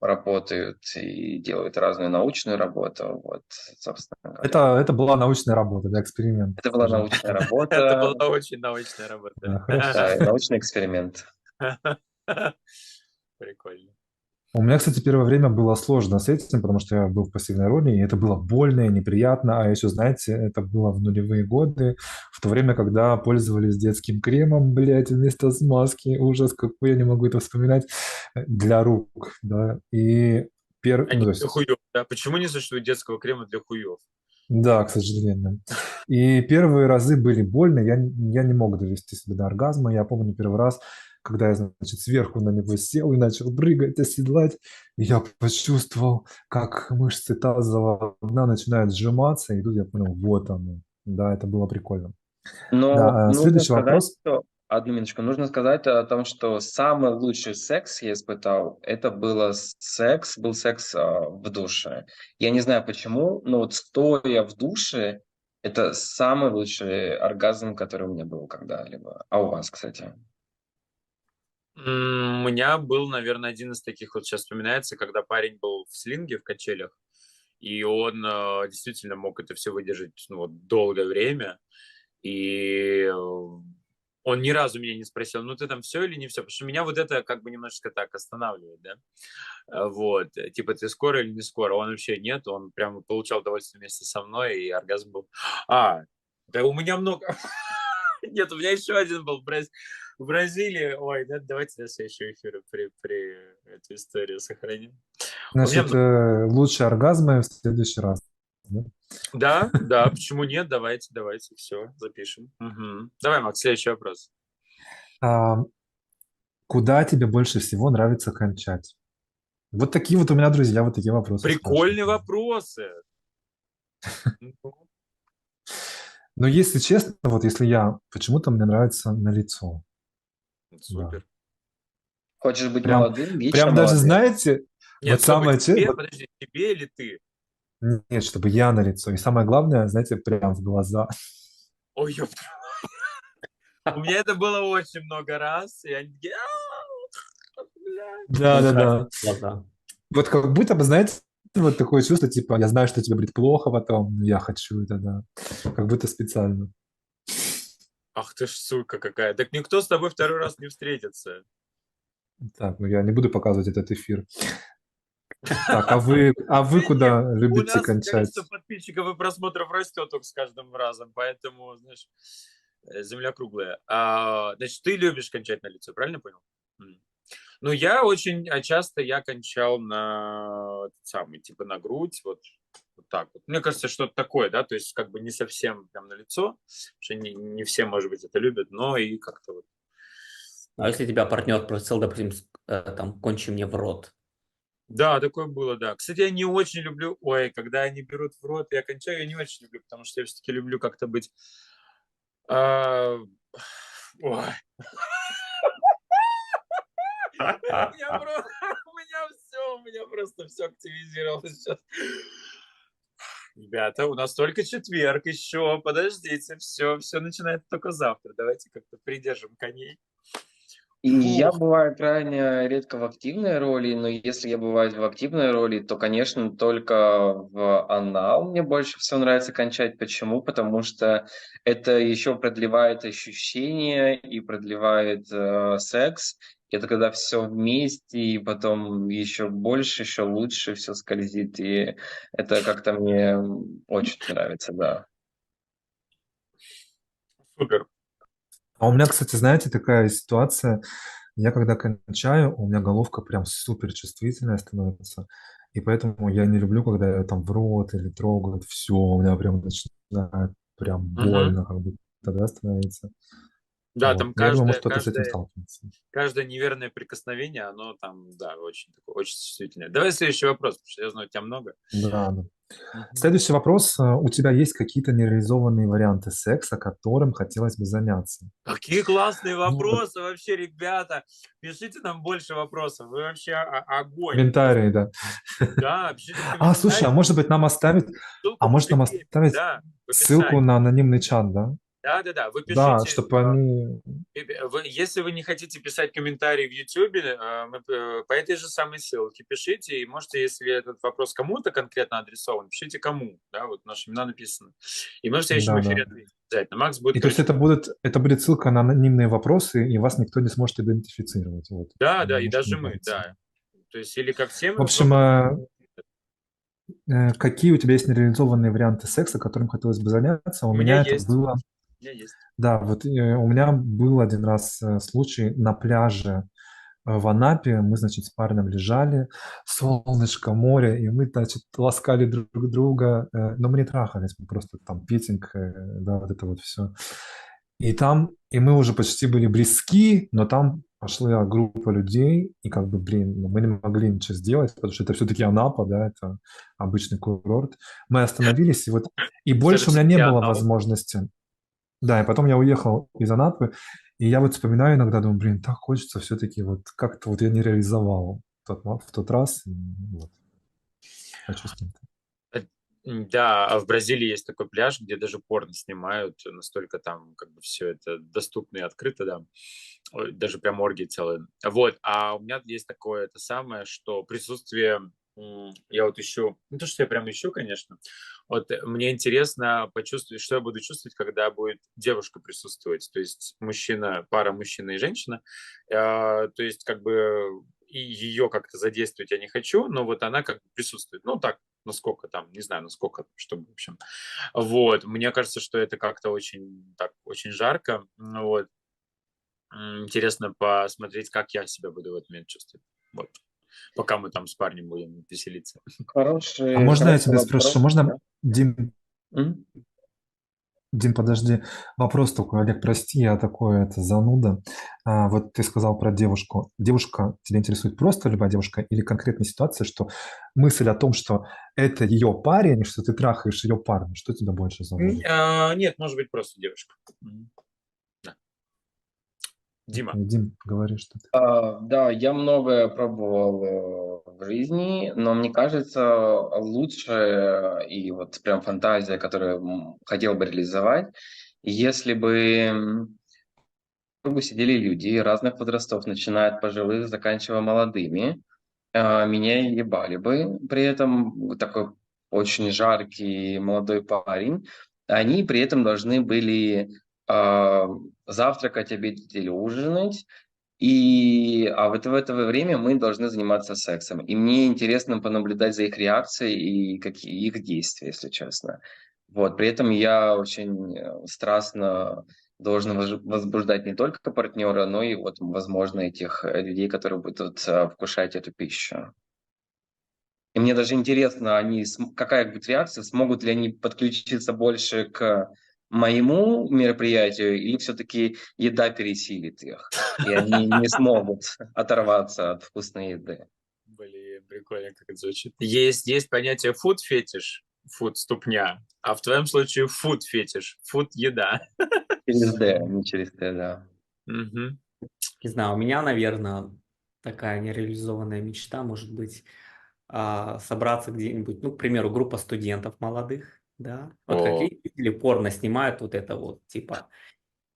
работают и делают разную научную работу. Вот, собственно говоря. Это была научная работа, да, эксперимент, Это была скажем. научная Это работа, была очень научная Да, работа. хорошо. да, и научный эксперимент. Прикольно. У меня, кстати, первое время было сложно с этим, потому что я был в пассивной роли, и это было больно и неприятно. А еще, знаете, это было в нулевые годы, в то время, когда пользовались детским кремом, блядь, вместо смазки. Ужас, какой, я не могу это вспоминать. Для рук, да. И А ну, не то для есть, хуев, да? Почему не существует детского крема для хуев? да, к сожалению. И первые разы были больно, я не мог довести себя до оргазма. Я помню первый раз, когда я, значит, сверху на него сел и начал прыгать, оседлать, и я почувствовал, как мышцы тазового дна начинают сжиматься, и тут я понял, вот оно. Да, это было прикольно. Но Да, нужно следующий сказать, вопрос. что... Одну минуточку. Нужно сказать о том, что самый лучший секс я испытал, это был секс в душе. Я не знаю почему, но вот стоя в душе, это самый лучший оргазм, который у меня был когда-либо. А у вас, кстати? У меня был, наверное, один из таких, вот сейчас вспоминается, когда парень был в слинге, в качелях, и он действительно мог это все выдержать, ну, вот, долгое время. И он ни разу меня не спросил, ну ты там все или не все, потому что меня вот это как бы немножечко так останавливает, да. Вот, типа ты скоро или не скоро, он вообще нет, он прям получал удовольствие вместе со мной, и оргазм был. Да у меня много. Нет, у меня еще один был в Бразилии. Ой, да, давайте на следующий эфир при эту историю сохраним. У меня Значит, много. лучшие оргазмы в следующий раз. Да? Да, почему нет? Давайте, все, запишем. Мгм. Давай, Макс, следующий вопрос. А, Куда тебе больше всего нравится кончать? Вот такие вот у меня друзья вот такие вопросы спрашивают. Прикольные вопросы. Ну, Но если честно, вот если почему-то мне нравится на лицо. Да. супер. Хочешь быть Прям, молодым? Вечно прям даже, молодым. знаете, Нет, вот стоп, самое тебе, честное, подожди, тебе или ты? нет, чтобы я на лицо. И самое главное, знаете, прям в глаза. Ой, ёпта. У меня это было очень много раз, и они такие, бля. Да-да-да. Глаза. Вот как будто бы, знаете, вот такое чувство, типа, я знаю, что тебе будет плохо потом, но я хочу это, да. Как будто специально. Ах ты ж сука какая. Так никто с тобой второй раз не встретится. Так, ну я не буду показывать этот эфир. Так, а вы Не, куда у любите нас количество кончать? подписчиков и просмотров растет только с каждым разом, поэтому, знаешь, земля круглая. Значит, ты любишь кончать на лицо, правильно понял? М. Ну, я очень часто я кончал на этот самый, типа на грудь, вот так вот. Мне кажется, что-то такое, да, то есть как бы не совсем прям на лицо, потому что не все, может быть, это любят, но и как-то вот. А если тебя партнер просил, допустим, там, кончи мне в рот? Да, такое было, да. Кстати, я не очень люблю, ой, когда они берут в рот, я кончаю, я не очень люблю, потому что я все-таки люблю как-то быть... а, ой, у меня просто все активизировалось сейчас. Ребята, у нас только четверг еще, подождите, все начинается только завтра. Давайте как-то придержим коней. И я Фух. бываю крайне редко в активной роли, но если я бываю в активной роли, то, конечно, только в анал мне больше всего нравится кончать. Почему? Потому что это еще продлевает ощущения и продлевает секс. Это когда все вместе, и потом еще больше, еще лучше все скользит. И это как-то мне очень нравится, да. Супер. А у меня, кстати, знаете, такая ситуация. Я когда кончаю, у меня головка прям супер чувствительная становится. И поэтому я не люблю, когда ее там в рот или трогают. Все, у меня прям начинает прям Мгм. больно, как будто, да, становится. Да, Вот. там Я думаю, может, каждое, кто-то с этим каждое, сталкивается. каждое неверное прикосновение, оно там, да, очень такое, очень чувствительное. Давай следующий вопрос, потому что я знаю, у тебя много. Да, да. Мгм. Следующий вопрос. У тебя есть какие-то нереализованные варианты секса, которым хотелось бы заняться? Какие классные Вот. вопросы вообще, ребята. Пишите нам больше вопросов. Вы вообще огонь просто. Комментарии, да. Да, пишите в Слушай, а комментариях. может быть нам оставить, Ссылку может нам прикрепим. оставить Да, в ссылку описании. на анонимный чат, да? Да. Вы Да, пишите. чтобы они... Если вы не хотите писать комментарии в YouTube, по этой же самой ссылке пишите. И можете, если этот вопрос кому-то конкретно адресован, пишите кому. Да, вот наши имена написаны. И мы в следующем Да, да. эфире ответим обязательно. Макс будет, И то есть короче... это будет ссылка на анонимные вопросы, и вас никто не сможет идентифицировать. Вот. Да, и Можете не даже мы, париться. да. То есть или ко всем В общем, европам, какие у тебя есть нереализованные варианты секса, которым хотелось бы заняться? У у меня меня это есть. было, У меня есть. да, вот у меня был один раз случай на пляже в Анапе. Мы, значит, с парнем лежали, солнышко, море, и мы, значит, ласкали друг друга, но мы не трахались, мы просто там петинг, да, вот это вот все. И мы уже почти были близки, но там пошла группа людей, и как бы, блин, ну, мы не могли ничего сделать, потому что это все-таки Анапа, да, это обычный курорт. Мы остановились, и Это же больше у меня не все-таки было Анапа. возможности. Да, и потом я уехал из Анапы, и я вот вспоминаю иногда, думаю, блин, так хочется все-таки вот как-то вот я не реализовал в тот раз, и вот, хочу с кем-то. Да, а в Бразилии есть такой пляж, где даже порно снимают, настолько там как бы все это доступно и открыто, да. Ой, даже прям оргии целые. Вот, а у меня есть такое это самое, что присутствие, я вот ищу, не то, что я прям ищу, конечно, вот мне интересно почувствовать, что я буду чувствовать, когда будет девушка присутствовать, то есть мужчина, пара мужчина и женщина, то есть как бы и ее как-то задействовать я не хочу, но вот она как бы присутствует, ну так, насколько там, не знаю, насколько, чтобы, в общем. Вот, мне кажется, что это как-то очень, так, очень жарко, ну вот. Интересно посмотреть, как я себя буду в этот момент чувствовать. Вот. Пока мы там с парнем будем веселиться. А можно я Хороший тебя вопрос, спрошу, можно, да. Дим, М? Подожди, вопрос такой, Олег, прости, я такой, это зануда. Вот ты сказал про девушку. Девушка тебя интересует просто любая девушка или конкретная ситуация, что мысль о том, что это ее парень, что ты трахаешь ее парня, что тебя больше заводит? Нет, может быть, просто девушка. Да. Дима. Окей, Дим, говори, что ты. Да, я многое пробовал в жизни, но мне кажется, лучше и вот прям фантазия, которую хотел бы реализовать, если бы в кругу сидели люди разных возрастов, начиная от пожилых, заканчивая молодыми, меня ебали бы, при этом такой очень жаркий молодой парень. Они при этом должны были а, завтракать, обедать или ужинать, а вот в это время мы должны заниматься сексом. И мне интересно понаблюдать за их реакцией и какие их действия, если честно. Вот. При этом я очень страстно должен возбуждать не только партнера, но и вот, возможно, этих людей, которые будут вкушать эту пищу. И мне даже интересно, какая будет реакция, смогут ли они подключиться больше к моему мероприятию, или все-таки еда пересилит их, и они не смогут оторваться от вкусной еды. Блин, прикольно, как это звучит. Есть понятие food фетиш, food ступня, а в твоем случае food фетиш, food еда. Через D, не через Т, да. Мгм. Не знаю, у меня, наверное, такая нереализованная мечта может быть собраться где-нибудь, ну, к примеру, группа студентов молодых, да, вот как О, видели, порно снимают вот это вот, типа,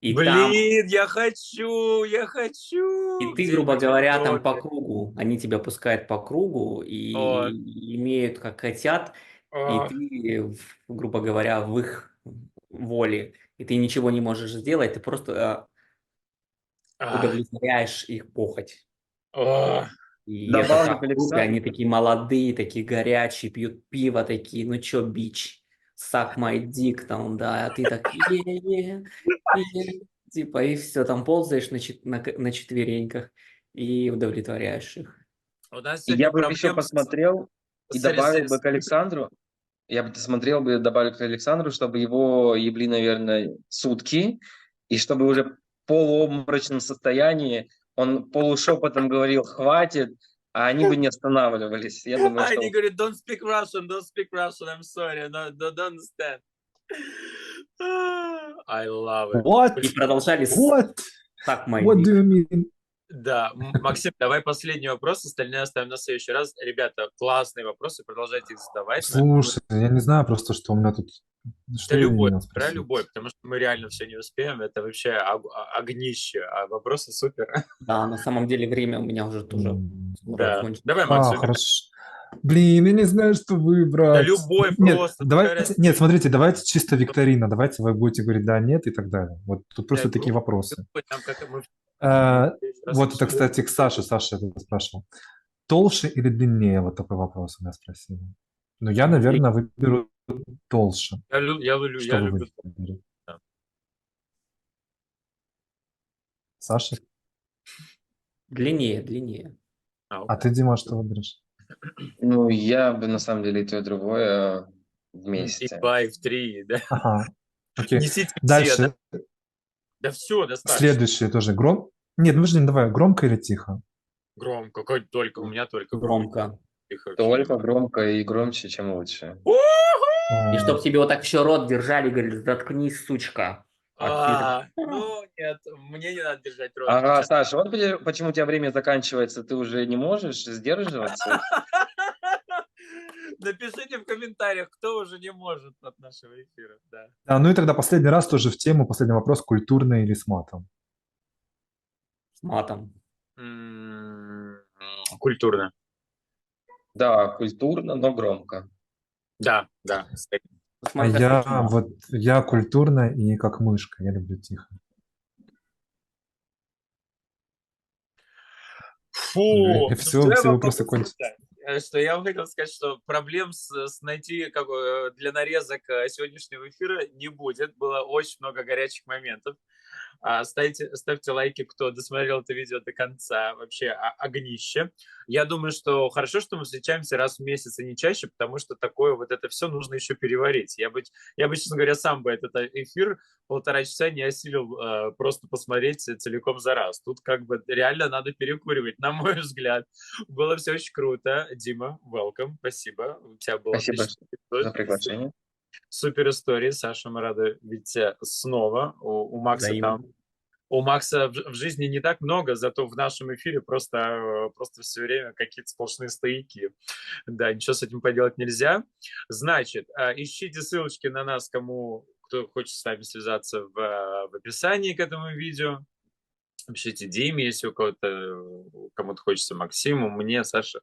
и там, блин, я и хочу, ты, где они грубо такие в говоря, там по Европе. кругу, они тебя пускают по кругу О, и имеют как хотят, и о, ты, грубо говоря, в их воле, и ты ничего не можешь сделать, ты просто а, удовлетворяешь их похоть. о. И это Добавлю к так круто, они Александру. такие молодые, такие горячие, пьют пиво, такие, ну чё, бич, suck my dick, там, да, а ты так, типа, и все, там ползаешь на четвереньках и удовлетворяешь их. У нас И сегодня я бы еще проблем посмотрел и сори, добавил сори, бы к Александру, я бы досмотрел бы и добавил к Александру, чтобы его ебли, наверное, сутки, и чтобы уже в полуобморочном состоянии он полушепотом говорил «хватит», а они бы не останавливались. Я думаю, что Они говорят, don't speak Russian, I'm sorry, no, don't understand. I love it. What? И продолжали What? suck my What do dick. you mean? Да, Максим, давай последний вопрос, остальные оставим на следующий раз. Ребята, классные вопросы, продолжайте их задавать. Слушай, я не знаю просто, что у меня тут... Да Что я любой, имел про спросить? любой, потому что мы реально все не успеем. Это вообще огнище, а вопросы супер. Да, на самом деле время у меня уже тоже скоро Да, кончится. давай, Макс, выбирай. Хорошо. Блин, я не знаю, что Да выбрать. любой Нет, просто, какая давайте, нет, разница? смотрите, давайте чисто викторина. Давайте вы будете говорить да, нет и так далее. Вот тут Да, просто такие вопросы. любой, там как мы А, в следующий раз Вот это, решим. кстати, к Саше. Саша это спрашивал. толще или длиннее? Вот такой вопрос у меня спросили. Ну, я, наверное, выберу толще. Что Я вы люблю. выберете? Да. Саша? Длиннее, длиннее. А ты, Дима, что выберешь? Ну, я бы на самом деле и то, и другое И вместе. 2, и в 3, да. Ага, окей. Несите все, да? Дальше, Да все, достаточно. следующий тоже Нет, ну подожди, давай, громко или тихо? Громко, только, у меня только Громко. Тихо вообще Только не громко и громче, чем лучше. И О, чтоб тебе вот так еще рот держали, говорили, заткнись, сучка. А ты так, Ну, нет, мне не надо держать рот. Ага, Саша, вот почему у тебя время заканчивается, ты уже не можешь сдерживаться? Напишите в комментариях, кто уже не может от нашего эфира. Да. да, ну и тогда последний раз тоже в тему, последний вопрос, культурно или с матом? с матом. Культурно. Да, культурно, но громко. Да. С А моим я культурно и как мышка, я люблю тихо. Фу, Все, что я все вам вопросы могу кончились. сказать? Что я вам хотел сказать, что проблем с найти для нарезок сегодняшнего эфира не будет. Было очень много горячих моментов. Ставьте лайки, кто досмотрел это видео до конца. Вообще огнище. Я думаю, что хорошо, что мы встречаемся раз в месяц и не чаще, потому что такое вот это все нужно еще переварить. Я бы, честно говоря, сам бы этот эфир 1,5 часа не осилил просто посмотреть целиком за раз. Тут как бы реально надо перекуривать, на мой взгляд. Было все очень круто. Дима, welcome, спасибо. У тебя был Спасибо отличный за приглашение. супер истории. Саша, мы рады видеть тебя снова. У Макса там взаимно. у Макса в жизни не так много, зато в нашем эфире просто все время какие-то сплошные стояки. Да, ничего с этим поделать нельзя. Значит, ищите ссылочки на нас, кто хочет с нами связаться в описании к этому видео. Пишите Диме, если у кому-то хочется, Максиму, мне, Саше.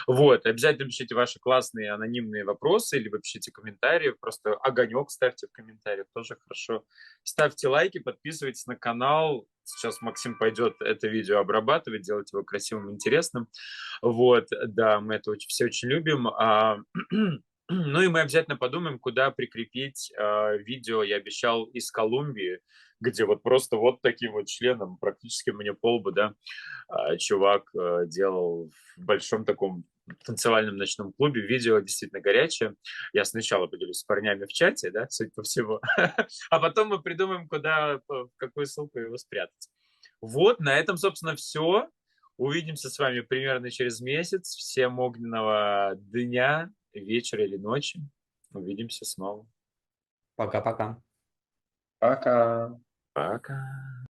Вот, обязательно пишите ваши классные анонимные вопросы, либо пишите комментарии, просто огонек ставьте в комментариях, тоже хорошо. Ставьте лайки, подписывайтесь на канал. Сейчас Максим пойдет это видео обрабатывать, делать его красивым, интересным. Вот, да, мы это все очень любим. Ну и мы обязательно подумаем, куда прикрепить видео, я обещал, из Колумбии, где вот просто вот таким вот членом, практически мне полбу, да, чувак делал в большом таком танцевальном ночном клубе. Видео действительно горячее. Я сначала поделюсь с парнями в чате, да, судя по всему, а потом мы придумаем, в какую ссылку его спрятать. Вот, на этом, собственно, все. Увидимся с вами примерно через месяц. Всем огненного дня, вечера или ночи. Увидимся снова. Пока-пока. Пока. Пока.